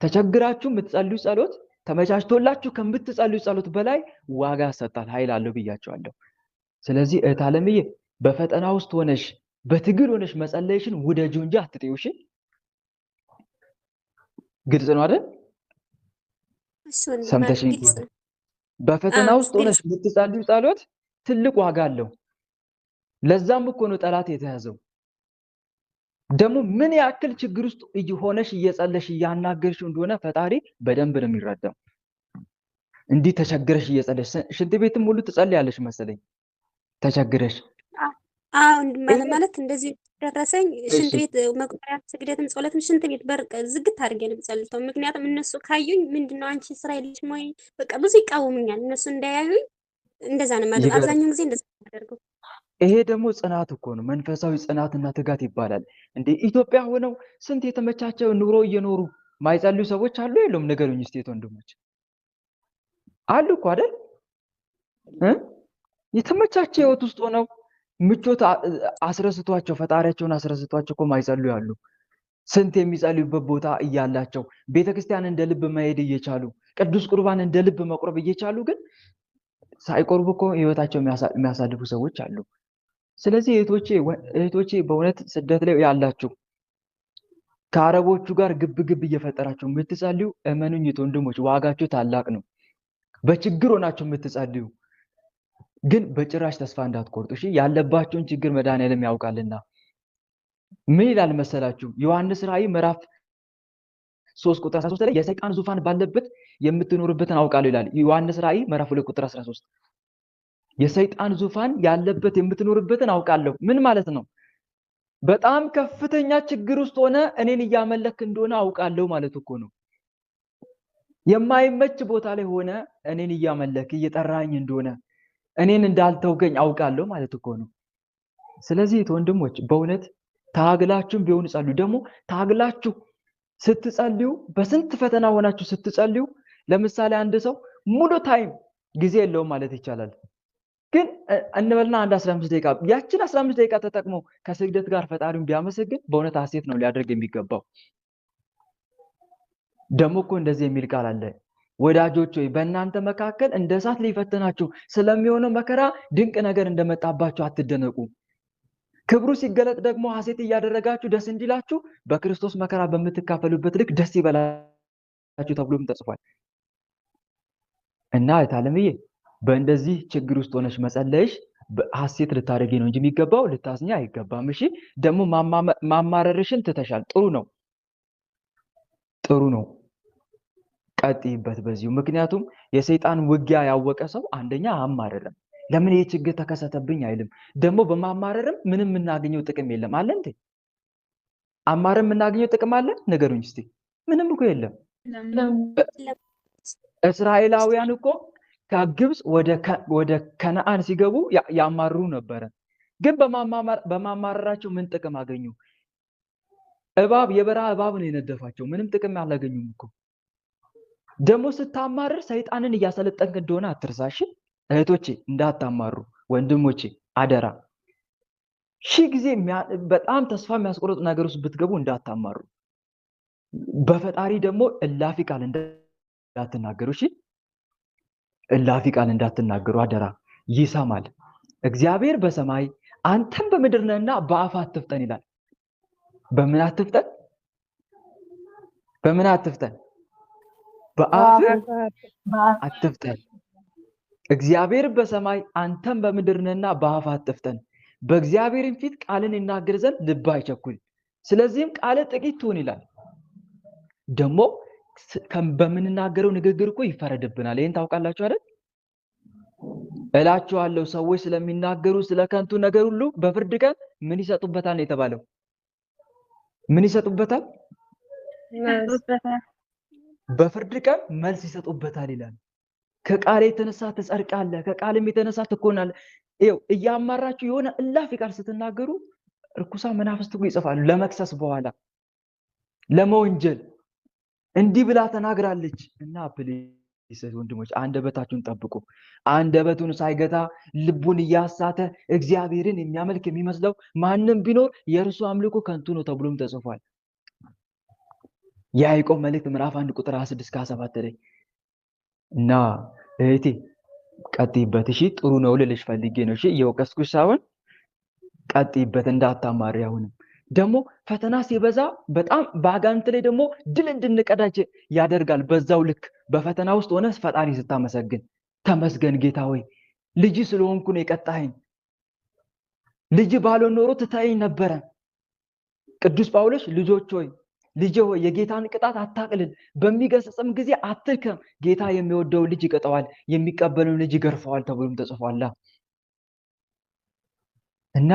ተቸግራችሁ የምትጸልዩ ጸሎት ተመቻችቶላችሁ ከምትጸልዩ ጸሎት በላይ ዋጋ ያሰጣል፣ ኃይል አለው ብያቸዋለሁ። ስለዚህ እህት አለምዬ በፈተና ውስጥ ሆነሽ በትግል ሆነሽ መጸለይሽን ውደጂው እንጂ አትጥይው። እሺ፣ ግልጽ ነው አይደል? ሰምተሽኝ ከሆነ በፈተና ውስጥ ሆነሽ የምትጸልዩ ጸሎት ትልቅ ዋጋ አለው። ለዛም እኮ ነው ጠላት የተያዘው። ደግሞ ምን ያክል ችግር ውስጥ ሆነሽ እየጸለሽ እያናገርሽው እንደሆነ ፈጣሪ በደንብ ነው የሚረዳው። እንዲህ ተቸግረሽ እየጸለሽ ሽንት ቤትም ሁሉ ትጸልያለሽ መሰለኝ ተቸግረሽ። አዎ ማለት እንደዚህ ደረሰኝ። ሽንት ቤት መቁጠሪያ ስግደትም ጸሎትም ሽንት ቤት በር ዝግት አድርጌ ነው የምጸልተው። ምክንያቱም እነሱ ካዩኝ ምንድነው አንቺ ስራ የለሽም ወይ በቃ ብዙ ይቃወሙኛል። እነሱ እንዳያዩኝ እንደዛ ነው ማለት። አብዛኛውን ጊዜ እንደዛ አደርገው። ይሄ ደግሞ ጽናት እኮ ነው፣ መንፈሳዊ ጽናትና ትጋት ይባላል። እንደ ኢትዮጵያ ሆነው ስንት የተመቻቸው ኑሮ እየኖሩ ማይጸልዩ ሰዎች አሉ የሉም? ንገሩኝ እስቲ ወንድሞች። አሉ እኮ አይደል? የተመቻቸ ህይወት ውስጥ ሆነው ምቾት አስረስቷቸው ፈጣሪያቸውን አስረስቷቸው እኮ ማይጸልዩ አሉ። ስንት የሚጸልዩበት ቦታ እያላቸው ቤተክርስቲያን እንደ ልብ መሄድ እየቻሉ ቅዱስ ቁርባን እንደ ልብ መቁረብ እየቻሉ ግን ሳይቆርቡ እኮ ህይወታቸው የሚያሳልፉ ሰዎች አሉ። ስለዚህ እህቶቼ በእውነት ስደት ላይ ያላችሁ ከአረቦቹ ጋር ግብ ግብ እየፈጠራችሁ የምትጸልዩ እመኑኝ ወንድሞች ዋጋችሁ ታላቅ ነው። በችግር ሆናችሁ የምትጸልዩ ግን በጭራሽ ተስፋ እንዳትቆርጡ እሺ። ያለባችሁን ችግር መድኃኒዓለም ያውቃልና ምን ይላል መሰላችሁ? ዮሐንስ ራእይ ምዕራፍ 3 ቁጥር 13 ላይ የሰይጣን ዙፋን ባለበት የምትኖርበትን አውቃለሁ ይላል። ዮሐንስ ራእይ ምዕራፍ 2 ቁጥር 13 የሰይጣን ዙፋን ያለበት የምትኖርበትን አውቃለሁ። ምን ማለት ነው? በጣም ከፍተኛ ችግር ውስጥ ሆነ እኔን እያመለክ እንደሆነ አውቃለሁ ማለት እኮ ነው። የማይመች ቦታ ላይ ሆነ እኔን እያመለክ እየጠራኝ እንደሆነ እኔን እንዳልተውገኝ አውቃለሁ ማለት እኮ ነው። ስለዚህ ወንድሞች በእውነት ታግላችሁም ቢሆን ጸልዩ። ደግሞ ታግላችሁ ስትጸልዩ በስንት ፈተና ሆናችሁ ስትጸልዩ፣ ለምሳሌ አንድ ሰው ሙሉ ታይም ጊዜ የለውም ማለት ይቻላል። ግን እንበልና አንድ 15 ደቂቃ ያችን 15 ደቂቃ ተጠቅሞ ከስግደት ጋር ፈጣሪውን ቢያመሰግን በእውነት ሐሴት ነው ሊያደርግ የሚገባው። ደግሞ እኮ እንደዚህ የሚል ቃል አለ፣ ወዳጆች ሆይ በእናንተ መካከል እንደ እሳት ሊፈትናችሁ ስለሚሆነው መከራ ድንቅ ነገር እንደመጣባችሁ አትደነቁ። ክብሩ ሲገለጥ ደግሞ ሐሴት እያደረጋችሁ ደስ እንዲላችሁ በክርስቶስ መከራ በምትካፈሉበት ልክ ደስ ይበላችሁ ተብሎም ተጽፏል። እና እታለምዬ በእንደዚህ ችግር ውስጥ ሆነሽ መጸለይሽ ሐሴት ልታደርጊ ነው እንጂ የሚገባው ልታዝኛ አይገባም። እሺ ደግሞ ማማረርሽን ትተሻል። ጥሩ ነው፣ ቀጥይበት በዚሁ። ምክንያቱም የሰይጣን ውጊያ ያወቀ ሰው አንደኛ አማረርም። ለምን ይሄ ችግር ተከሰተብኝ አይልም። ደግሞ በማማረርም ምንም የምናገኘው ጥቅም የለም አለ እንዴ? አማረም የምናገኘው ጥቅም አለ? ንገሩኝ እስቲ። ምንም እኮ የለም። እስራኤላውያን እኮ ከግብፅ ወደ ከነአን ሲገቡ ያማርሩ ነበረ። ግን በማማረራቸው ምን ጥቅም አገኙ? የበረሃ እባብ ነው የነደፋቸው። ምንም ጥቅም አላገኙም እኮ። ደግሞ ስታማርር ሰይጣንን እያሰለጠንክ እንደሆነ አትርሳሽ። እህቶቼ እንዳታማሩ፣ ወንድሞቼ አደራ። ሺህ ጊዜ በጣም ተስፋ የሚያስቆርጥ ነገር ውስጥ ብትገቡ እንዳታማሩ። በፈጣሪ ደግሞ እላፊ ቃል እንዳትናገሩ። እሺ እላፊ ቃል እንዳትናገሩ አደራ። ይሰማል እግዚአብሔር በሰማይ አንተም በምድር ነህና በአፍ አትፍጠን ይላል። በምን አትፍጠን? በአፍ አትፍጠን። እግዚአብሔር በሰማይ አንተም በምድር ነህና በአፍ አትፍጠን። በእግዚአብሔርም ፊት ቃልን ይናገር ዘንድ ልብ አይቸኩል። ስለዚህም ቃል ጥቂት ትሁን ይላል። ደግሞ በምንናገረው ንግግር እኮ ይፈረድብናል። ይህን ታውቃላችሁ አይደል? እላችኋለሁ ሰዎች ስለሚናገሩ ስለ ከንቱ ነገር ሁሉ በፍርድ ቀን ምን ይሰጡበታል ነው የተባለው? ምን ይሰጡበታል? በፍርድ ቀን መልስ ይሰጡበታል ይላል። ከቃል የተነሳ ትጸድቃለህ፣ ከቃልም የተነሳ ትኮናለህ። ይኸው እያማራችሁ የሆነ እላፊ ቃል ስትናገሩ ርኩሳን መናፍስት እኮ ይጽፋሉ ለመክሰስ፣ በኋላ ለመወንጀል እንዲህ ብላ ተናግራለች። እና ፕሊስ ወንድሞች አንደበታችሁን ጠብቁ። አንደበቱን ሳይገታ ልቡን እያሳተ እግዚአብሔርን የሚያመልክ የሚመስለው ማንም ቢኖር የእርሱ አምልኮ ከንቱ ነው ተብሎም ተጽፏል። የያዕቆብ መልእክት ምዕራፍ 1 ቁጥር 26-27 ላይ እና እህቴ ቀጥይበት። እሺ ጥሩ ነው ልልሽ ፈልጌ ነው። እሺ እየወቀስኩሽ ሳይሆን ቀጥይበት፣ እንዳታማሪ። አሁንም ደግሞ ፈተና ሲበዛ በጣም በአጋንንት ላይ ደግሞ ድል እንድንቀዳጅ ያደርጋል። በዛው ልክ በፈተና ውስጥ ሆነ ፈጣሪ ስታመሰግን ተመስገን ጌታ ሆይ ልጅ ስለሆንኩ ነው የቀጣኸኝ፣ ልጅ ባልሆን ኖሮ ትተኸኝ ነበረ። ቅዱስ ጳውሎስ ልጄ ሆይ የጌታን ቅጣት አታቅልል፣ በሚገስጽም ጊዜ አትድከም፣ ጌታ የሚወደው ልጅ ይቀጠዋል፣ የሚቀበለውን ልጅ ይገርፈዋል ተብሎም ተጽፏል። እና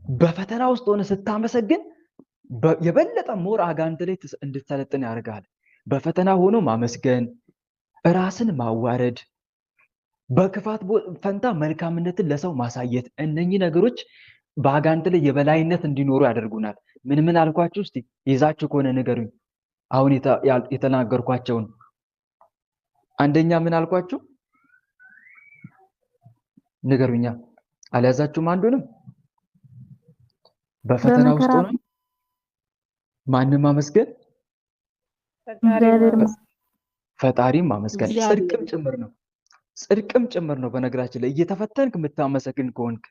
በፈተና ውስጥ ሆነ ስታመሰግን የበለጠ ሞር አጋንንት ላይ እንድትሰለጥን ያደርጋል። በፈተና ሆኖ ማመስገን፣ ራስን ማዋረድ፣ በክፋት ፈንታ መልካምነትን ለሰው ማሳየት፣ እነኚህ ነገሮች በአጋንንት ላይ የበላይነት እንዲኖሩ ያደርጉናል። ምን አልኳችሁ? እስቲ ይዛችሁ ከሆነ ንገሩኝ። አሁን የተናገርኳቸውን አንደኛ ምን አልኳችሁ? ንገሩኛ። አልያዛችሁም? አንዱንም በፈተና ውስጥ ሆነ ማንም ማመስገን፣ ፈጣሪም ማመስገን ጽድቅም ጭምር ነው። በነገራችን ላይ እየተፈተንክ የምታመሰግን ከሆንክ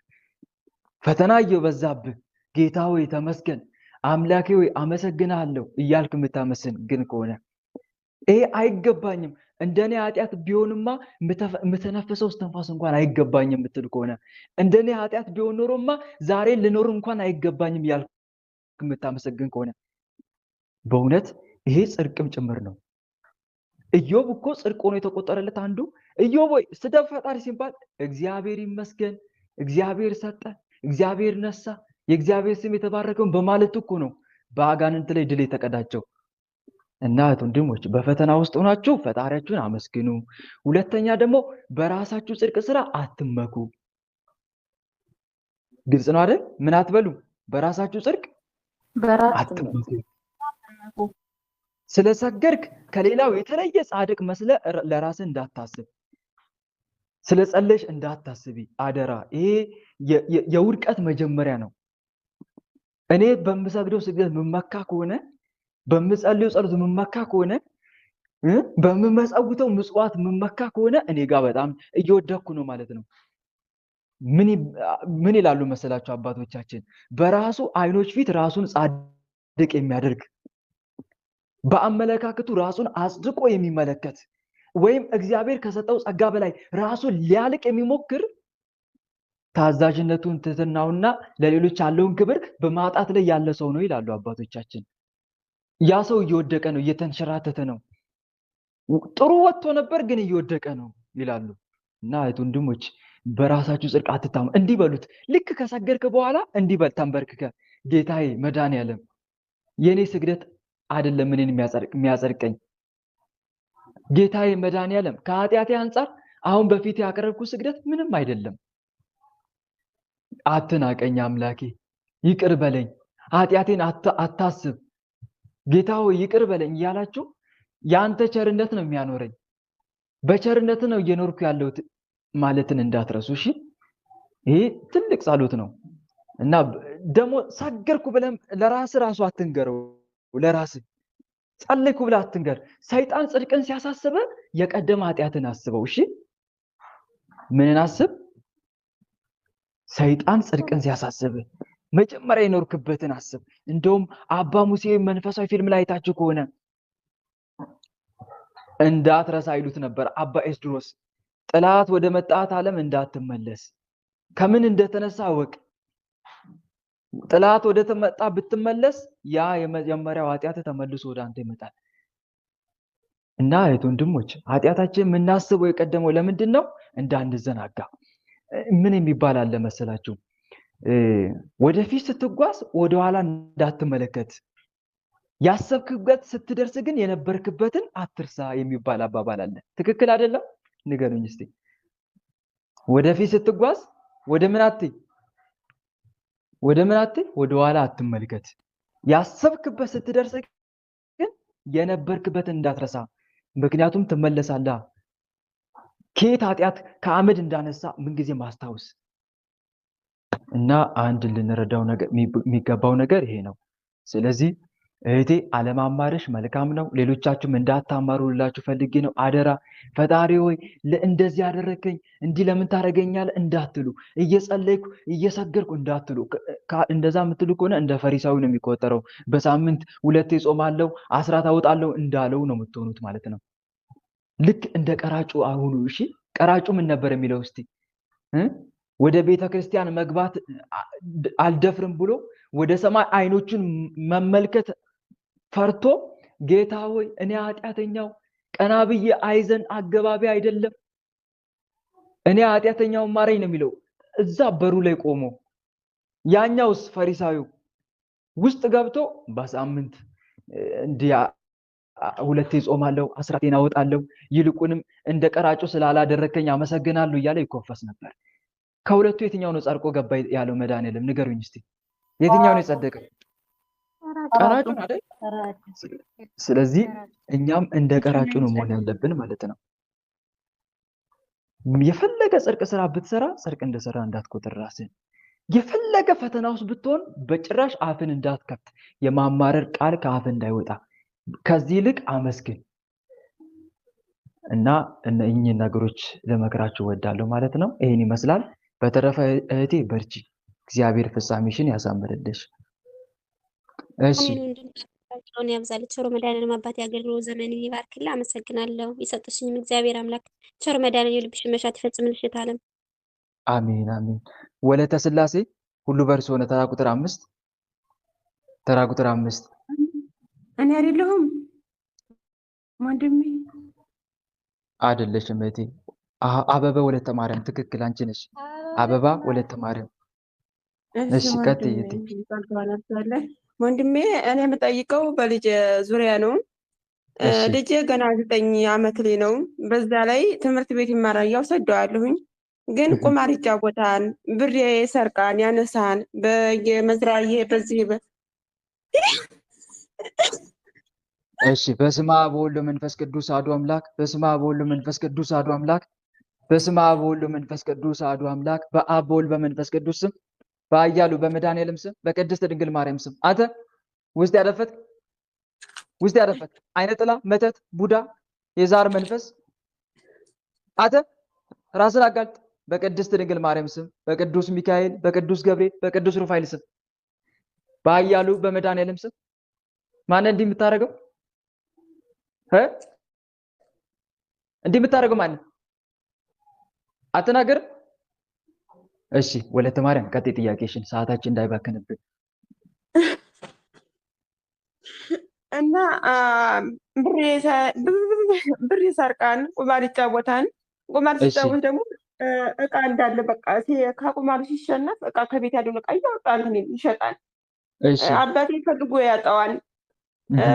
ፈተና እየበዛብህ ጌታ ሆይ ተመስገን፣ አምላኬ ሆይ አመሰግናለሁ እያልክ የምታመሰግን ከሆነ ይሄ አይገባኝም፣ እንደኔ ኃጢአት ቢሆንማ የምተነፍሰው እስትንፋስ እንኳን አይገባኝም የምትል ከሆነ እንደኔ ኃጢአት ቢሆን ኖሮማ ዛሬ ልኖር እንኳን አይገባኝም እያልክ የምታመሰግን ከሆነ በእውነት ይሄ ጽድቅም ጭምር ነው። ኢዮብ እኮ ጽድቅ ሆኖ የተቆጠረለት አንዱ ኢዮብ ሆይ ስደብ ፈጣሪ ሲባል እግዚአብሔር ይመስገን፣ እግዚአብሔር ሰጠ፣ እግዚአብሔር ነሳ፣ የእግዚአብሔር ስም የተባረከውን በማለት እኮ ነው በአጋንንት ላይ ድል የተቀዳጀው። እና ወንድሞች በፈተና ውስጥ ሆናችሁ ፈጣሪያችሁን አመስግኑ። ሁለተኛ ደግሞ በራሳችሁ ጽድቅ ስራ አትመኩ። ግልጽ ነው አይደል? ምን አትበሉ? በራሳችሁ ጽድቅ አትመኩ። ስለሰገድክ ከሌላው የተለየ ጻድቅ መስለ ለራስህ እንዳታስብ፣ ስለጸለሽ እንዳታስቢ አደራ። ይሄ የውድቀት መጀመሪያ ነው። እኔ በምሰግደው ስግደት መመካ ከሆነ፣ በምጸልየው ጸሎት መመካ ከሆነ፣ በምመጸውተው ምጽዋት መመካ ከሆነ እኔ ጋር በጣም እየወደኩ ነው ማለት ነው። ምን ይላሉ መሰላችሁ አባቶቻችን? በራሱ አይኖች ፊት ራሱን ጻድቅ የሚያደርግ በአመለካከቱ ራሱን አጽድቆ የሚመለከት ወይም እግዚአብሔር ከሰጠው ጸጋ በላይ ራሱን ሊያልቅ የሚሞክር ታዛዥነቱን ትህትናውና ለሌሎች ያለውን ክብር በማጣት ላይ ያለ ሰው ነው ይላሉ አባቶቻችን። ያ ሰው እየወደቀ ነው፣ እየተንሸራተተ ነው። ጥሩ ወጥቶ ነበር ግን እየወደቀ ነው ይላሉ። እና ወንድሞች በራሳችሁ ጽድቅ አትታሙ። እንዲህ በሉት፣ ልክ ከሰገድክ በኋላ እንዲህ በል ተንበርክከ፣ ጌታዬ መድኃኒዓለም የኔ ስግደት አይደለም እኔን የሚያጸድቀኝ፣ ጌታዬ መድኃኒዓለም ከኃጢአቴ አንጻር አሁን በፊት ያቀረብኩት ስግደት ምንም አይደለም። አትናቀኝ አምላኬ፣ ይቅር በለኝ፣ ኃጢአቴን አታስብ፣ ጌታ ሆይ ይቅር በለኝ እያላችሁ የአንተ ቸርነት ነው የሚያኖረኝ፣ በቸርነት ነው እየኖርኩ ያለሁት ማለትን እንዳትረሱ። እሺ፣ ይሄ ትልቅ ጸሎት ነው። እና ደግሞ ሰገርኩ ብለም ለራስ ራሱ አትንገረው። ለራስ ጸልይኩ ብለህ አትንገር። ሰይጣን ጽድቅን ሲያሳስበ የቀደመ ኃጢአትን አስበው። እሺ፣ ምንን አስብ? ሰይጣን ጽድቅን ሲያሳስብ መጀመሪያ የኖርክበትን አስብ። እንደውም አባ ሙሴ መንፈሳዊ ፊልም ላይ አይታችሁ ከሆነ እንዳትረሳ ይሉት ነበር አባ ኤስድሮስ። ጥላት ወደ መጣት ዓለም እንዳትመለስ፣ ከምን እንደተነሳ ወቅ። ጥላት ወደ ተመጣ ብትመለስ ያ የመጀመሪያው ኃጢአት ተመልሶ ወደ አንተ ይመጣል። እና ወንድሞች ኃጢአታችን የምናስበው የቀደመው ለምንድን ነው? እንዳንዘናጋ። ምን የሚባል አለ መሰላችሁ? ወደፊት ስትጓዝ ወደኋላ እንዳትመለከት፣ ያሰብክበት ስትደርስ ግን የነበርክበትን አትርሳ የሚባል አባባል አለ። ትክክል አይደለም? ንገሩኝ እስቲ። ወደፊት ስትጓዝ ወደ ምን አትይ? ወደኋላ አትመልከት። ያሰብክበት ስትደርስ ግን የነበርክበትን እንዳትረሳ፣ ምክንያቱም ትመለሳለህ። ከየት ኃጢአት ከአመድ እንዳነሳ ምንጊዜ ማስታወስ። እና አንድ ልንረዳው የሚገባው ነገር ይሄ ነው። ስለዚህ እህቴ አለማማረሽ መልካም ነው። ሌሎቻችሁም እንዳታማሩ ልላችሁ ፈልጌ ነው። አደራ ፈጣሪ ሆይ እንደዚህ ያደረከኝ እንዲህ ለምን ታደርገኛለህ እንዳትሉ፣ እየጸለይኩ እየሰገድኩ እንዳትሉ። እንደዛ የምትሉ ከሆነ እንደ ፈሪሳዊ ነው የሚቆጠረው። በሳምንት 2 ጾማለሁ፣ አስራት አወጣለሁ እንዳለው ነው የምትሆኑት ማለት ነው። ልክ እንደ ቀራጩ አሁኑ። እሺ፣ ቀራጩ ምን ነበር የሚለው? እስቲ ወደ ቤተ ክርስቲያን መግባት አልደፍርም ብሎ ወደ ሰማይ አይኖቹን መመልከት ፈርቶ ጌታ ሆይ እኔ ኃጢአተኛው ቀና ብዬ አይዘን አገባቢ አይደለም፣ እኔ ኃጢአተኛው ማረኝ ነው የሚለው እዛ በሩ ላይ ቆሞ። ያኛውስ ፈሪሳዊው ውስጥ ገብቶ በሳምንት እንዲያ 2 ጾማለሁ፣ አስራቴን አወጣለሁ፣ ይልቁንም እንደ ቀራጩ ስላላደረከኝ አመሰግናለሁ እያለ ይኮፈስ ነበር። ከሁለቱ የትኛው ነው ጸድቆ ገባ ያለው መድኃኒዓለም? ንገሩኝ እስቲ። የትኛው ነው የጸደቀ? ቀራጩ አይደል? ስለዚህ እኛም እንደ ቀራጩ ነው መሆን ያለብን ማለት ነው። የፈለገ ጽድቅ ስራ ብትሰራ ጽድቅ እንደሰራ እንዳትቆጥር ራስን። የፈለገ ፈተና ውስጥ ብትሆን በጭራሽ አፍን እንዳትከፍት፣ የማማረር ቃል ከአፍ እንዳይወጣ። ከዚህ ይልቅ አመስግን። እና እነኚህ ነገሮች ለመክራችሁ ወዳለሁ ማለት ነው። ይሄን ይመስላል። በተረፈ እህቴ በርቺ፣ እግዚአብሔር ፍጻሜሽን ያሳምርልሽ። እሺ፣ ቸሩን ያብዛል። ቸሩ መድኃኒዓለም አባቴ አገልግሎት ዘመን ይባርክልህ። አመሰግናለሁ። የሰጠሽኝም እግዚአብሔር አምላክ ቸሩ መድኃኒዓለም የልብሽን መሻት ይፈጽምልሽ። የታለም አሜን አሜን። ወለተ ስላሴ ሁሉ በእርሱ ሆነ። ተራ ቁጥር 5 እኔ አይደለሁም ወንድሜ። አይደለሽም እህቴ። አበባ ወለተ ማርያም። ትክክል፣ አንቺ ነሽ። አበባ ወለተ ማርያም። እሺ፣ ቀጥይ እህቴ። ወንድሜ እኔ የምጠይቀው በልጅ ዙሪያ ነው። ልጄ ገና 9 ዓመት ላይ ነው። በዛ ላይ ትምህርት ቤት ይማራል እያወሰደዋለሁኝ። ግን ቁማር ይጫወታል፣ ብር ይሰርቃል፣ ያነሳል በየመዝራዬ በዚህ እሺ በስመ አብ ወወልድ ወመንፈስ ቅዱስ አሐዱ አምላክ። በስመ አብ ወወልድ ወመንፈስ ቅዱስ አሐዱ አምላክ። በስመ አብ ወወልድ ወመንፈስ ቅዱስ አሐዱ አምላክ። በአብ በወልድ በመንፈስ ቅዱስ ስም በኃያሉ በመድኃኒዓለም ስም በቅድስት ድንግል ማርያም ስም አንተ ውስጥ ያደፈት አይነ ጥላ መተት ቡዳ የዛር መንፈስ አንተ ራስን አጋልጥ በቅድስት ድንግል ማርያም ስም በቅዱስ ሚካኤል በቅዱስ ገብርኤል በቅዱስ ሩፋኤል ስም በኃያሉ በመድኃኒዓለም ስም ማን እንዲህ የምታደርገው እንዲህ የምታደርገው ማን አትናገር። እሺ ወለተ ማርያም ቀጥይ ጥያቄሽን፣ ሰዓታችን እንዳይባክንብን። እና ብር ይሰርቃል፣ ቁማር ይጫወታል። ቁማር ሲጫወት ደግሞ እቃ እንዳለ በቃ ከቁማሩ ሲሸነፍ እቃ ከቤት ያለውን እቃ እያወጣ ይሸጣል። አባቴ ፈልጎ ያጣዋል።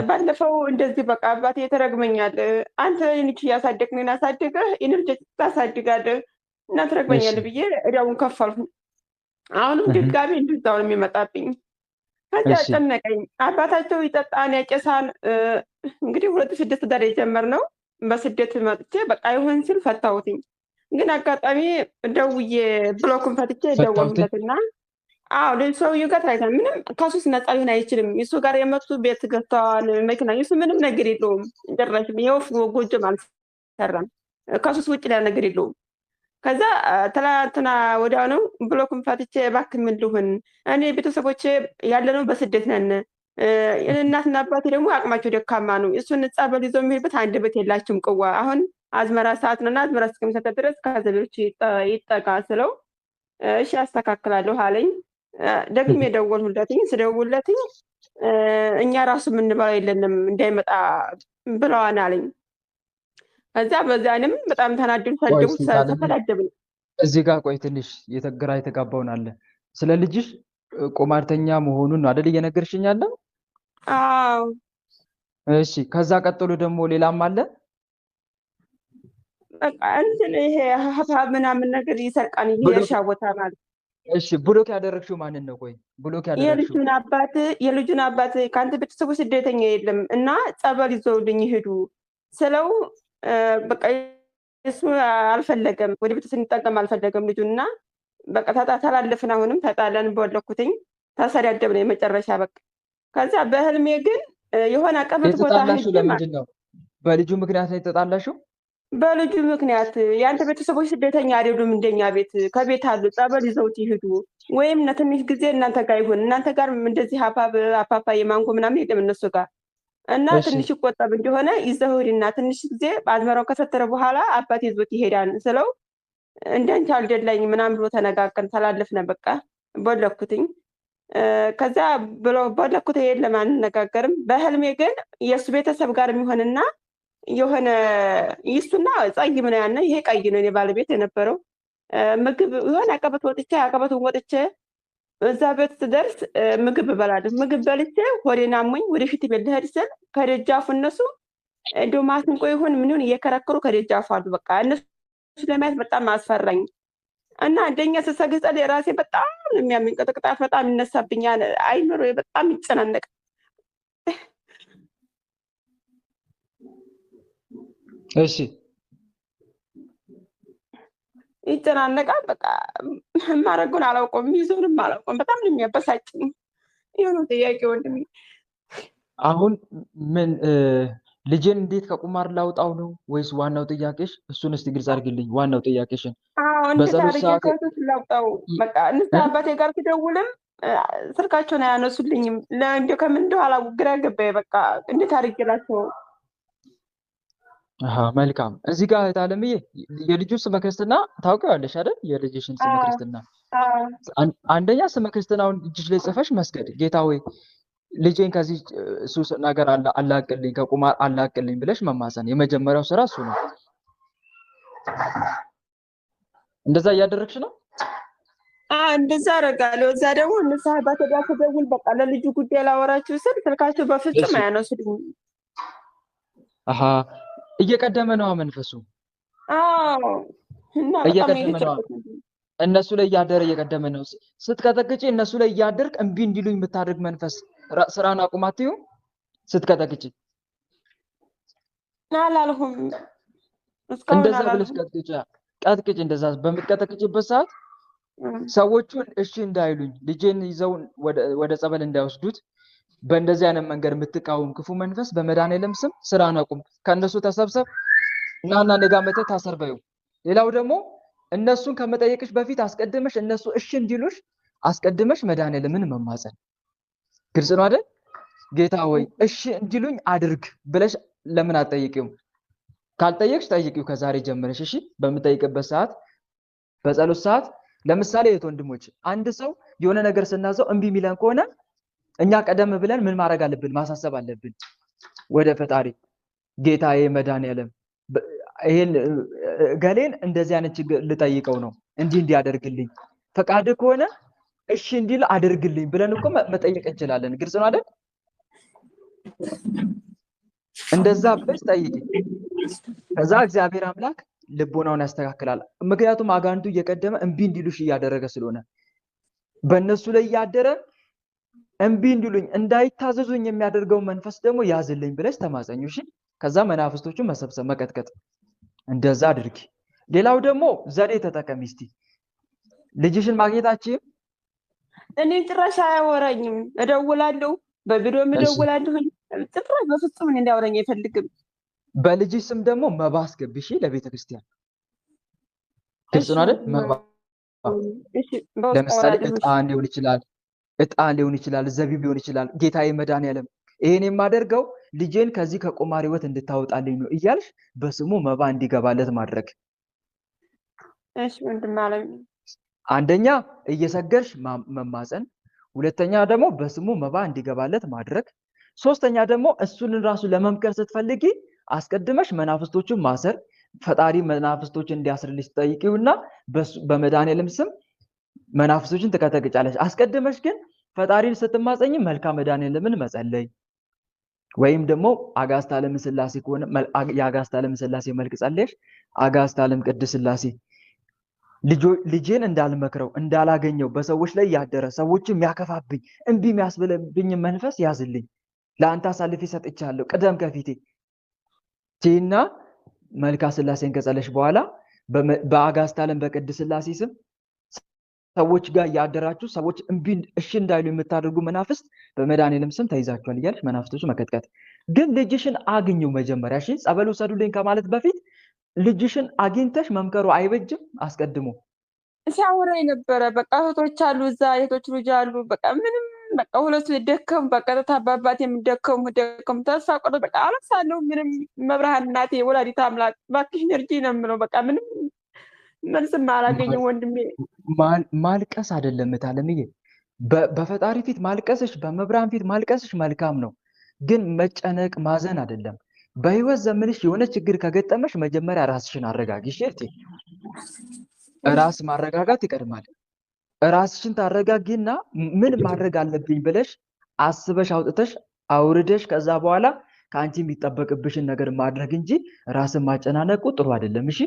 ባለፈው እንደዚህ በቃ አባቴ ተረግመኛል፣ አንተ ልጅ እያሳደግን አሳድገህ ኢነርጂ ታሳድጋለህ እና ትረግመኛለህ ብዬ እዳውን ከፈልኩ። አሁንም ድጋሚ እንደዛው ነው የሚመጣብኝ። ከዚያ ጨነቀኝ። አባታቸው ይጠጣን ያጨሳን። እንግዲህ 2006 ዳር የጀመርነው በስደት መጥቼ በቃ ይሁን ሲል ፈታሁትኝ። ግን አጋጣሚ ደውዬ ብሎክን ፈትቼ ደወልኩለትና አዎ ሰውዬው ጋር ተራይተን ምንም ከሱስ ነፃ ሊሆን አይችልም። እሱ ጋር የመጡ ቤት ገዝተዋል፣ መኪና፣ እሱ ምንም ነገር የለውም። ጭራሽ የወፍ ጎጆም አልሰራም። ከሱስ ውጭ ሌላ ነገር የለውም። ከዛ ትላንትና ወዲያ ነው ብሎክን ፈትቼ እባክህ ምን ልሁን፣ እኔ ቤተሰቦቼ ያለነው በስደት ነን፣ እናትና አባቴ ደግሞ አቅማቸው ደካማ ነው። እሱን ጸበል ይዘው የሚሄድበት አንድ ቤት የላችሁም። ቅዋ አሁን አዝመራ ሰዓት ነውና አዝመራ እስከሚሰጥ ድረስ ከዘሎች ይጠጋ ስለው እሺ አስተካክላለሁ አለኝ። ደግሜ ደወልሁለትኝ። ስደውልለትኝ እኛ ራሱ የምንበላው የለንም እንዳይመጣ ብለዋን አለኝ። ከዛ በዛንም በጣም ተናደዱ፣ ሰደቡ፣ ተፈዳደብን። እዚህ ጋር ቆይ ትንሽ ግራ የተጋባውን አለ። ስለ ልጅሽ ቁማርተኛ መሆኑን ነው አይደል እየነገርሽኝ ያለው? አዎ። እሺ ከዛ ቀጥሎ ደግሞ ሌላም አለ? በቃ እንትን ይሄ ሀብሀብ ምናምን ነገር ይሰርቃን የእርሻ ቦታ ማለት። እሺ ብሎክ ያደረግሽው ማንን ነው? ቆይ ብሎክ ያደረግሽው የልጁን አባት ከአንተ ቤተሰቡ ስደተኛ የለም እና ጸበል ይዘውልኝ ይሄዱ ስለው በቃ እሱ አልፈለገም፣ ወደ ቤተሰብ እንጠቀም አልፈለገም ልጁን እና በቃ ተላለፍን። አሁንም ተጣለን፣ በወለኩትኝ፣ ተሰዳደብን የመጨረሻ በቃ። ከዛ በህልሜ ግን የሆነ ቀበት ቦታ የተጣላሽው ለምንድን ነው? በልጁ ምክንያት ነው የተጣላሽው? በልጁ ምክንያት የአንተ ቤተሰቦች ስደተኛ አይደሉም፣ እንደኛ ቤት ከቤት አሉ፣ ጸበል ይዘውት ይሄዱ ወይም ትንሽ ጊዜ እናንተ ጋር ይሁን፣ እናንተ ጋር እንደዚህ አፓፓ የማንጎ ምናምን የለም እነሱ ጋር እና ትንሽ ይቆጠብ እንደሆነ ይዘው ሂድና ትንሽ ጊዜ አዝመራው ከሰተረ በኋላ አባቴ ይዞት ይሄዳል ስለው እንዳንቺ አልደላኝ ምናምን ብሎ ተነጋገርን፣ ተላለፍነ። በቃ ቦለኩትኝ። ከዛ ብሎ ቦለኩት የለም አንነጋገርም። በህልሜ ግን የእሱ ቤተሰብ ጋር የሚሆንና የሆነ ይሱና ጸይም ነው ያነ፣ ይሄ ቀይ ነው የኔ ባለቤት የነበረው። ምግብ የሆነ አቀበቱን ወጥቼ እዛ ቤት ስደርስ ምግብ እበላለሁ። ምግብ በልቼ ሆዴን አሞኝ ወደ ሽንት ቤት ልሄድ ስል ከደጃፉ እነሱ እንደው ማስንቆ ይሁን ምን ይሁን እየከረከሩ ከደጃፉ አሉ። በቃ እነሱ ለማየት በጣም አስፈራኝ እና እንደኛ ስሰግጸል የራሴ በጣም የሚያመኝ ቅጥቅጣት በጣም ይነሳብኛል። አይምሮ በጣም ይጨናነቅ። እሺ ይጨናነቃል። በቃ ማረጉን አላውቀውም፣ ይዞንም አላውቀውም። በጣም ነው የሚያበሳጭኝ። የሆነ ጥያቄ ወንድሜ፣ አሁን ምን ልጄን እንዴት ከቁማር ላውጣው ነው ወይስ ዋናው ጥያቄሽ? እሱን እስቲ ግልጽ አድርግልኝ። ዋናው ጥያቄሽን እንዴት አድርጌ ከሱስ ላውጣው? በቃ ንስሐ አባቴ ጋር ስደውልም ስልካቸውን አያነሱልኝም። እንዲያው ከምን እንደው አላውቅም፣ ግራ ገባኝ። በቃ እንዴት አድርጌ ላቸው? መልካም። እዚህ ጋር እህት አለምዬ የልጁን ስመ ክርስትና ታውቂዋለሽ አይደል? የልጅሽን ስመ ክርስትና አንደኛ ስመ ክርስትናውን እጅሽ ላይ ጽፈሽ መስገድ፣ ጌታ ሆይ ልጄን ከዚህ ሱስ ነገር አላቅልኝ፣ ከቁማር አላቅልኝ ብለሽ መማፀን። የመጀመሪያው ስራ እሱ ነው። እንደዛ እያደረግሽ ነው? እንደዛ አደርጋለሁ። እዛ ደግሞ ንስሐ አባቴ ጋር ስደውል በቃ ለልጁ ጉዳይ ላወራችሁ ስል ስልካቸው በፍጹም አያነሱልኝም። አሃ እየቀደመ ነው መንፈሱ አዎ እና በጣም እየቀደመ ነው። የተጨነኩት እነሱ ላይ እያደረ እየቀደመ ነው። ስትቀጠቅጪ እነሱ ላይ እያደርክ እምቢ እንዲሉኝ የምታደርግ መንፈስ ስራን አቁማትዩ ስትቀጠቅጪ አላልኩም። እስካሁን እንደዛ ብለሽ አላልኩም። ቀጥቅጭ። እንደዛ በምትቀጠቅጭበት ሰዓት ሰዎቹን እሺ እንዳይሉኝ ልጄን ይዘው ወደ ጸበል እንዳይወስዱት በእንደዚህ አይነት መንገድ የምትቃወም ክፉ መንፈስ በመድኃኔዓለም ስም ስራን አቁም። ከእነሱ ተሰብሰብ እናና ነጋ መተህ ታሰር በይው። ሌላው ደግሞ እነሱን ከመጠየቅሽ በፊት አስቀድመሽ እነሱ እሺ እንዲሉሽ አስቀድመሽ መድኃኔዓለምን መማፀን። ግልጽ ነው አይደል? ጌታ ሆይ እሺ እንዲሉኝ አድርግ ብለሽ ለምን አትጠይቂውም? ካልጠየቅሽ ጠይቂው ከዛሬ ጀምረሽ። እሺ በምጠይቅበት ሰዓት በጸሎት ሰዓት ለምሳሌ የት ወንድሞች አንድ ሰው የሆነ ነገር ስናዘው እምቢ የሚለን ከሆነ እኛ ቀደም ብለን ምን ማድረግ አለብን? ማሳሰብ አለብን ወደ ፈጣሪ። ጌታዬ መድኃኔዓለም ይሄን ገሌን እንደዚህ አይነት ችግር ልጠይቀው ነው እንዲህ እንዲያደርግልኝ ፈቃድ ከሆነ እሺ እንዲል አድርግልኝ ብለን እኮ መጠየቅ እንችላለን። ግልጽ ነው አይደል? እንደዛ ብለሽ ጠይቂ። ከዛ እግዚአብሔር አምላክ ልቦናውን ያስተካክላል። ምክንያቱም አጋንቱ እየቀደመ እምቢ እንዲሉሽ እያደረገ ስለሆነ በእነሱ ላይ እያደረ እምቢ እንዲሉኝ እንዳይታዘዙኝ የሚያደርገው መንፈስ ደግሞ ያዝልኝ ብለሽ ተማጸኙ። እሺ ከዛ መናፍስቶቹን መሰብሰብ መቀጥቀጥ፣ እንደዛ አድርጊ። ሌላው ደግሞ ዘዴ ተጠቀሚ። እስቲ ልጅሽን ማግኘታችን እኔ ጭራሽ አያወራኝም። እደውላለሁ፣ በቪዲዮም እደውላለሁ። ጭራሽ በፍጹም እንዲያወራኝ አይፈልግም። በልጅሽ ስም ደግሞ መባ አስገቢ። እሺ ለቤተ ክርስቲያን ግልጽ ነው አይደል? መባ ለምሳሌ ዕጣን ሊሆን ይችላል፣ ዘቢብ ሊሆን ይችላል። ጌታዬ መድኃኔዓለም ይሄን የማደርገው ልጄን ከዚህ ከቁማር ሕይወት እንድታወጣልኝ ነው እያልሽ በስሙ መባ እንዲገባለት ማድረግ። እሺ ወንድም አለም አንደኛ እየሰገርሽ መማፀን፣ ሁለተኛ ደግሞ በስሙ መባ እንዲገባለት ማድረግ፣ ሶስተኛ ደግሞ እሱን ራሱ ለመምከር ስትፈልጊ አስቀድመሽ መናፍስቶቹን ማሰር። ፈጣሪ መናፍስቶችን እንዲያስርልሽ ትጠይቂውና በመድኃኔዓለም ስም መናፍስቶችን ትቀጠቅጫለሽ። አስቀድመሽ ግን ፈጣሪን ስትማፀኝ መልካም መድኃኔዓለምን መጸለይ ወይም ደግሞ አጋዕዝተ ዓለም ሥላሴ ከሆነ የአጋዕዝተ ዓለም ሥላሴ መልክ ጸለይሽ አጋዕዝተ ዓለም ቅድስት ሥላሴ ልጄን እንዳልመክረው እንዳላገኘው በሰዎች ላይ ያደረ ሰዎችን የሚያከፋብኝ እምቢ የሚያስብልብኝ መንፈስ ያዝልኝ፣ ለአንተ አሳልፌ ሰጥቻለሁ፣ ቅደም ከፊቴ ቲና መልካ ሥላሴን ከጸለሽ በኋላ በአጋዕዝተ ዓለም በቅድስት ሥላሴ ስም ሰዎች ጋር ያደራችሁ ሰዎች እምቢ እሺ እንዳይሉ የምታደርጉ መናፍስት በመድኃኔዓለም ስም ተይዛችኋል እያልሽ መናፍስቶቹ መቀጥቀጥ። ግን ልጅሽን አግኙ መጀመሪያ። እሺ ጸበል ውሰዱልኝ ከማለት በፊት ልጅሽን አግኝተሽ መምከሩ አይበጅም? አስቀድሞ ሲያወራኝ ነበረ። በቃ እህቶች አሉ እዛ እህቶች ልጅ አሉ። በቃ ምንም በቃ ሁለቱ ደከሙ። በቃ በአባት የሚደከሙ ተስፋ ቆረጥ። በቃ አለቅሳለሁ። ምንም መብርሃን እናቴ ወላዲተ አምላክ እባክሽን እርጂኝ ነው የምለው። በቃ ምንም መልስም አላገኝም ወንድሜ። ማልቀስ አይደለም እታለምዬ፣ በፈጣሪ ፊት ማልቀስሽ በመብርሃን ፊት ማልቀስሽ መልካም ነው። ግን መጨነቅ ማዘን አይደለም። በህይወት ዘመንሽ የሆነ ችግር ከገጠመሽ መጀመሪያ ራስሽን አረጋጊ። እሺ ራስ ማረጋጋት ይቀድማል። ራስሽን ታረጋጊና ምን ማድረግ አለብኝ ብለሽ አስበሽ አውጥተሽ አውርደሽ ከዛ በኋላ ከአንቺ የሚጠበቅብሽን ነገር ማድረግ እንጂ ራስን ማጨናነቁ ጥሩ አይደለም። እሺ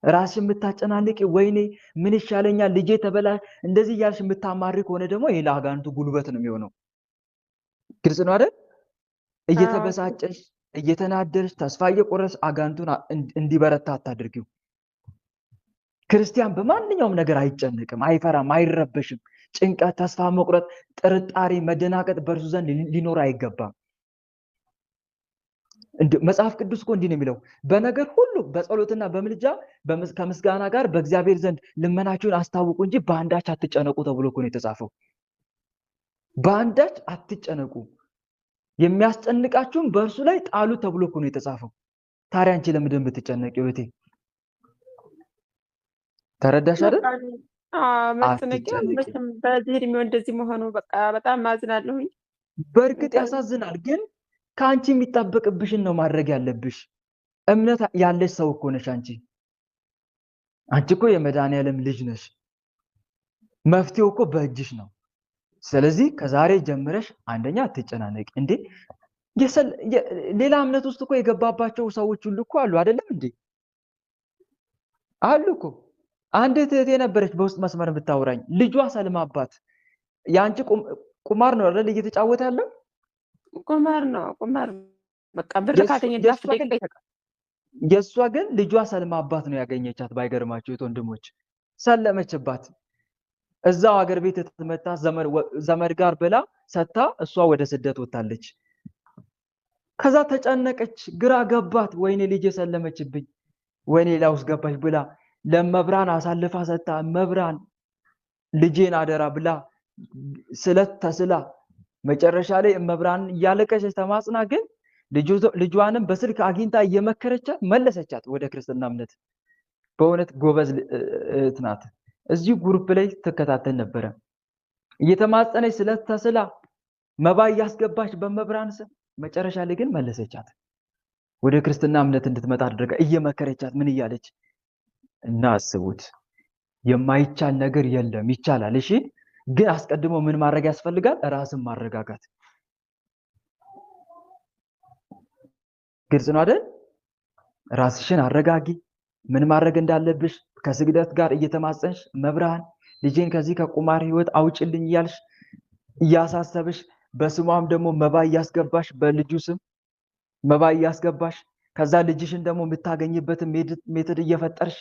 ራስሽን የምታጨናንቂ ወይኔ ምን ይሻለኛል ልጄ ተበላ እንደዚህ እያልሽ የምታማሪ ከሆነ ደግሞ ይሄ ለአጋንንቱ ጉልበት ነው የሚሆነው። ግልጽ ነው አይደል? እየተበሳጨሽ እየተናደርሽ ተስፋ እየቆረጥሽ አጋንንቱን እንዲበረታ አታድርጊው። ክርስቲያን በማንኛውም ነገር አይጨነቅም፣ አይፈራም፣ አይረበሽም። ጭንቀት፣ ተስፋ መቁረጥ፣ ጥርጣሬ፣ መደናቀጥ በእርሱ ዘንድ ሊኖር አይገባም። መጽሐፍ ቅዱስ እኮ እንዲህ ነው የሚለው፣ በነገር ሁሉ በጸሎትና በምልጃ ከምስጋና ጋር በእግዚአብሔር ዘንድ ልመናችሁን አስታውቁ እንጂ በአንዳች አትጨነቁ ተብሎ እኮ ነው የተጻፈው። በአንዳች አትጨነቁ፣ የሚያስጨንቃችሁም በእርሱ ላይ ጣሉ ተብሎ እኮ ነው የተጻፈው። ታዲያ አንቺ ለምንድን ነው የምትጨነቂው እህቴ? ተረዳሽ አይደል? በዚህ እድሜው እንደዚህ መሆኑ በቃ በጣም ማዝናለሁኝ። በእርግጥ ያሳዝናል፣ ግን ከአንቺ የሚጠበቅብሽን ነው ማድረግ ያለብሽ። እምነት ያለሽ ሰው እኮ ነሽ አንቺ። አንቺ እኮ የመድኃኔዓለም ልጅ ነሽ። መፍትሄው እኮ በእጅሽ ነው። ስለዚህ ከዛሬ ጀምረሽ አንደኛ አትጨናነቂ። እንዴ ሌላ እምነት ውስጥ እኮ የገባባቸው ሰዎች ሁሉ እኮ አሉ አይደለም እንዴ? አሉ እኮ። አንድ እህቴ ነበረች በውስጥ መስመር ብታወራኝ፣ ልጇ ሰልማባት። ያንቺ ቁማር ነው አይደል እየተጫወተ ያለው? ቁማር ነው ቁማር። በቃ ብር ካገኘ ዳፍ ደቂቃ ይተቃል። የእሷ ግን ልጇ ሰልማባት ነው ያገኘቻት። ባይገርማችሁ ወንድሞች፣ ሰለመችባት። እዛው ሀገር ቤት ተመታ ዘመድ ጋር ብላ ሰታ እሷ ወደ ስደት ወጣለች። ከዛ ተጨነቀች፣ ግራ ገባት። ወይኔ ልጅ ሰለመችብኝ፣ ወይኔ ላውስ ገባች ብላ ለመብራን አሳልፋ ሰታ መብራን ልጄን አደራ ብላ ስለት ተስላ መጨረሻ ላይ መብራን እያለቀሰች ተማጽና ግን ልጇንም በስልክ አግኝታ እየመከረቻት መለሰቻት ወደ ክርስትና እምነት። በእውነት ጎበዝ እህት ናት። እዚህ ግሩፕ ላይ ትከታተል ነበረ። እየተማጸነች ስለት ተስላ መባ እያስገባች በመብራን ስም መጨረሻ ላይ ግን መለሰቻት። ወደ ክርስትና እምነት እንድትመጣ አድርጋ እየመከረቻት ምን እያለች እና አስቡት። የማይቻል ነገር የለም፣ ይቻላል። እሺ፣ ግን አስቀድሞ ምን ማድረግ ያስፈልጋል? ራስን ማረጋጋት። ግልጽ ነው አይደል? ራስሽን አረጋጊ። ምን ማድረግ እንዳለብሽ ከስግደት ጋር እየተማጸንሽ መብራን ልጄን ከዚህ ከቁማር ህይወት አውጭልኝ እያልሽ እያሳሰብሽ፣ በስሟም ደግሞ መባ እያስገባሽ በልጁ ስም መባ እያስገባሽ ከዛ ልጅሽን ደግሞ የምታገኝበትን ሜትድ እየፈጠርሽ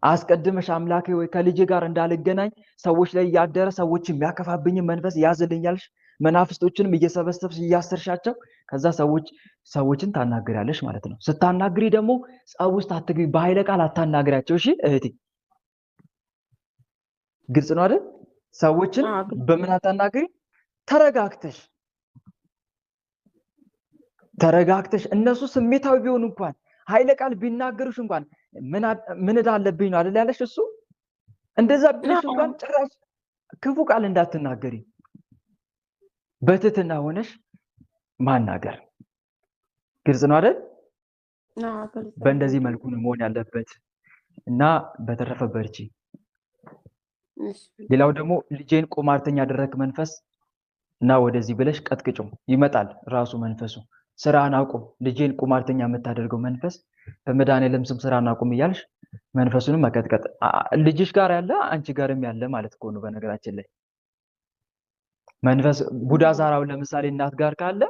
አስቀድመሽ አምላኬ ወይ ከልጄ ጋር እንዳልገናኝ ሰዎች ላይ ያደረ ሰዎች የሚያከፋብኝን መንፈስ ያዝልኛልሽ መናፍስቶችንም እየሰበሰብሽ እያሰርሻቸው ከዛ ሰዎችን ታናግሪያለሽ ማለት ነው። ስታናግሪ ደግሞ ጸብ ውስጥ አትግቢ። በኃይለ ቃል አታናግሪያቸው። እሺ እህቴ፣ ግልጽ ነው አይደል? ሰዎችን በምን አታናግሪ? ተረጋግተሽ እነሱ ስሜታዊ ቢሆኑ እንኳን ኃይለ ቃል ቢናገሩሽ እንኳን ምን እዳለብኝ ነው አይደል ያለሽ እሱ። እንደዛ ብለሽ እንኳን ጭራሽ ክፉ ቃል እንዳትናገሪ፣ በትህትና ሆነሽ ማናገር። ግልጽ ነው አይደል? በእንደዚህ መልኩ ነው መሆን ያለበት እና በተረፈ በርቺ። ሌላው ደግሞ ልጄን ቁማርተኛ ያደረክ መንፈስ እና ወደዚህ ብለሽ ቀጥቅጭው፣ ይመጣል ራሱ መንፈሱ። ስራን አቁም፣ ልጄን ቁማርተኛ የምታደርገው መንፈስ በመድኃኔዓለም ስም ስራን አቁም እያልሽ መንፈሱንም መቀጥቀጥ። ልጅሽ ጋር ያለ አንቺ ጋርም ያለ ማለት እኮ ነው። በነገራችን ላይ መንፈስ ቡዳ ዛራው ለምሳሌ እናት ጋር ካለ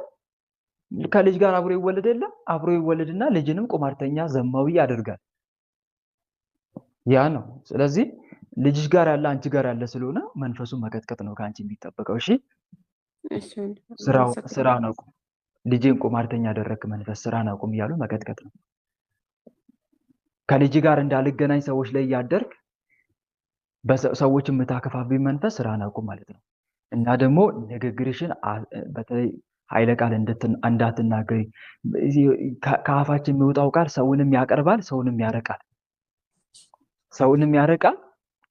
ከልጅ ጋር አብሮ ይወለድ የለ አብሮ ይወለድና ልጅንም ቁማርተኛ ዘማዊ ያደርጋል። ያ ነው። ስለዚህ ልጅሽ ጋር ያለ አንቺ ጋር ያለ ስለሆነ መንፈሱን መቀጥቀጥ ነው ከአንቺ የሚጠበቀው። እሺ፣ ስራውን አቁም፣ ልጄን ቁማርተኛ ያደረክ መንፈስ ስራን አቁም እያሉ መቀጥቀጥ ነው። ከልጅ ጋር እንዳልገናኝ ሰዎች ላይ ያደርግ በሰዎች የምታከፋብኝ መንፈስ ስራን አቁም ማለት ነው። እና ደግሞ ንግግርሽን በተለይ ኃይለ ቃል እንዳትናገሪ። ከአፋችን የሚወጣው ቃል ሰውንም ያቀርባል፣ ሰውንም ያረቃል።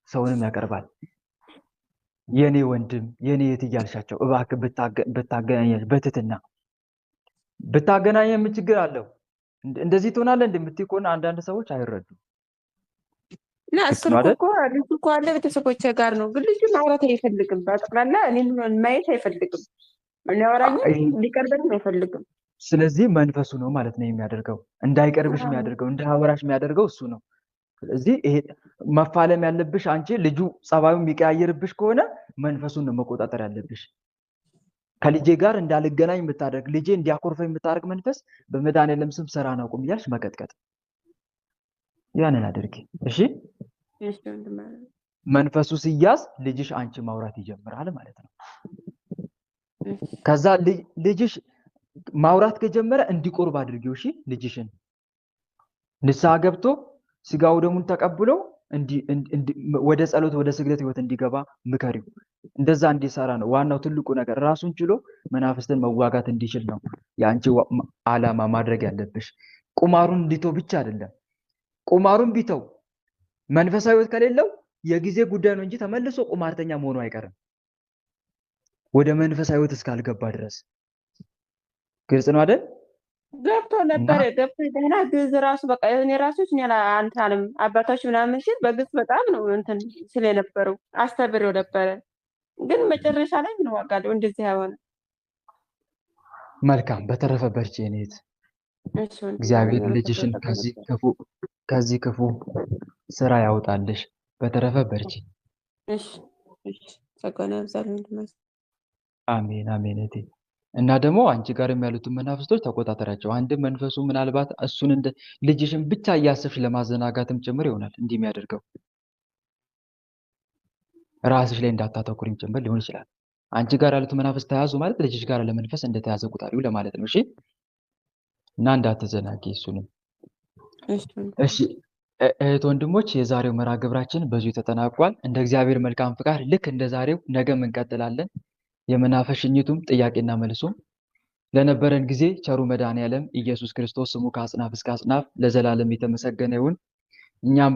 ሰውንም ያቀርባል። የኔ ወንድም የኔ የት እያልሻቸው እባክህ ብታገናኘሽ በትህትና ብታገናኘ ምን ችግር አለው? እንደዚህ ትሆናለህ እንደምትይ ከሆነ አንዳንድ ሰዎች አይረዱም። እና ስልኩ እኮ ልጁ እኮ አለ ቤተሰቦቼ ጋር ነው፣ ግን ልጁ ማውራት አይፈልግም። በጠቅላላ እኔን ማየት አይፈልግም። የሚያወራኝ እንዲቀርበኝ አይፈልግም። ስለዚህ መንፈሱ ነው ማለት ነው የሚያደርገው፣ እንዳይቀርብሽ የሚያደርገው፣ እንዳያወራሽ የሚያደርገው እሱ ነው። ስለዚህ ይሄ መፋለም ያለብሽ አንቺ። ልጁ ጸባዩ የሚቀያየርብሽ ከሆነ መንፈሱን ነው መቆጣጠር ያለብሽ። ከልጄ ጋር እንዳልገናኝ የምታደርግ ልጄ እንዲያኮርፈኝ የምታደርግ መንፈስ በመድኃኔዓለም ስም ስራን አቁም እያልሽ መቀጥቀጥ፣ ያንን አድርጊ። እሺ፣ መንፈሱ ሲያዝ ልጅሽ አንቺ ማውራት ይጀምራል ማለት ነው። ከዛ ልጅሽ ማውራት ከጀመረ እንዲቆርብ አድርጊው። እሺ፣ ልጅሽን ንስሐ ገብቶ ስጋው ደሙን ተቀብሎ ወደ ጸሎት ወደ ስግደት ህይወት እንዲገባ ምከሪው። እንደዛ እንዲሰራ ነው ዋናው ትልቁ ነገር። ራሱን ችሎ መናፍስትን መዋጋት እንዲችል ነው የአንቺ ዓላማ ማድረግ ያለብሽ። ቁማሩን እንዲተው ብቻ አይደለም። ቁማሩን ቢተው መንፈሳዊ ህይወት ከሌለው የጊዜ ጉዳይ ነው እንጂ ተመልሶ ቁማርተኛ መሆኑ አይቀርም ወደ መንፈሳዊ ህይወት እስካልገባ ድረስ። ግልጽ ነው አይደል? ገብቶ ደህና ግዝ ራሱ በቃ እኔ ራሱ አንታንም አባታች ምናምን ሲል በግዝ በጣም ነው እንትን ስለ የነበረው አስተብሬው ነበረ። ግን መጨረሻ ላይ ምን ዋጋ አለው? እንደዚህ አይሆንም። መልካም። በተረፈ በርቺ የኔ እህት። እሺ ወንድሜ፣ እግዚአብሔር አመሰግናለሁ። ልጅሽን ከዚህ ክፉ ስራ ያውጣልሽ። በተረፈ በርቺ። እሺ እሺ፣ ጸጋውን ያብዛልኝ ወንድሜ። አሜን አሜን እህቴ። እና ደግሞ አንቺ ጋርም ያሉትን መናፍስቶች ተቆጣጠሪያቸው። አንድም መንፈሱ ምናልባት እሱን እንደ ልጅሽን ብቻ እያሰብሽ ለማዘናጋትም ጭምር ይሆናል እንዲህ የሚያደርገው። ራስሽ ላይ እንዳታተኩሪም ጭምር ሊሆን ይችላል። አንቺ ጋር ያሉት መናፍስት ተያዙ ማለት ልጅሽ ጋር ለመንፈስ እንደተያዘ ቁጣሪው ለማለት ነው። እሺ እና እንዳትዘናጊ እሱንም። እሺ እህት ወንድሞች፣ የዛሬው መርሃ ግብራችን በዚሁ ተጠናቋል። እንደ እግዚአብሔር መልካም ፍቃድ ልክ እንደ ዛሬው ነገም እንቀጥላለን። የመናፈስ ሽኝቱም ጥያቄና መልሱም። ለነበረን ጊዜ ቸሩ መድኃኔዓለም ኢየሱስ ክርስቶስ ስሙ ከአጽናፍ እስከ አጽናፍ ለዘላለም የተመሰገነ ይሁን። እኛም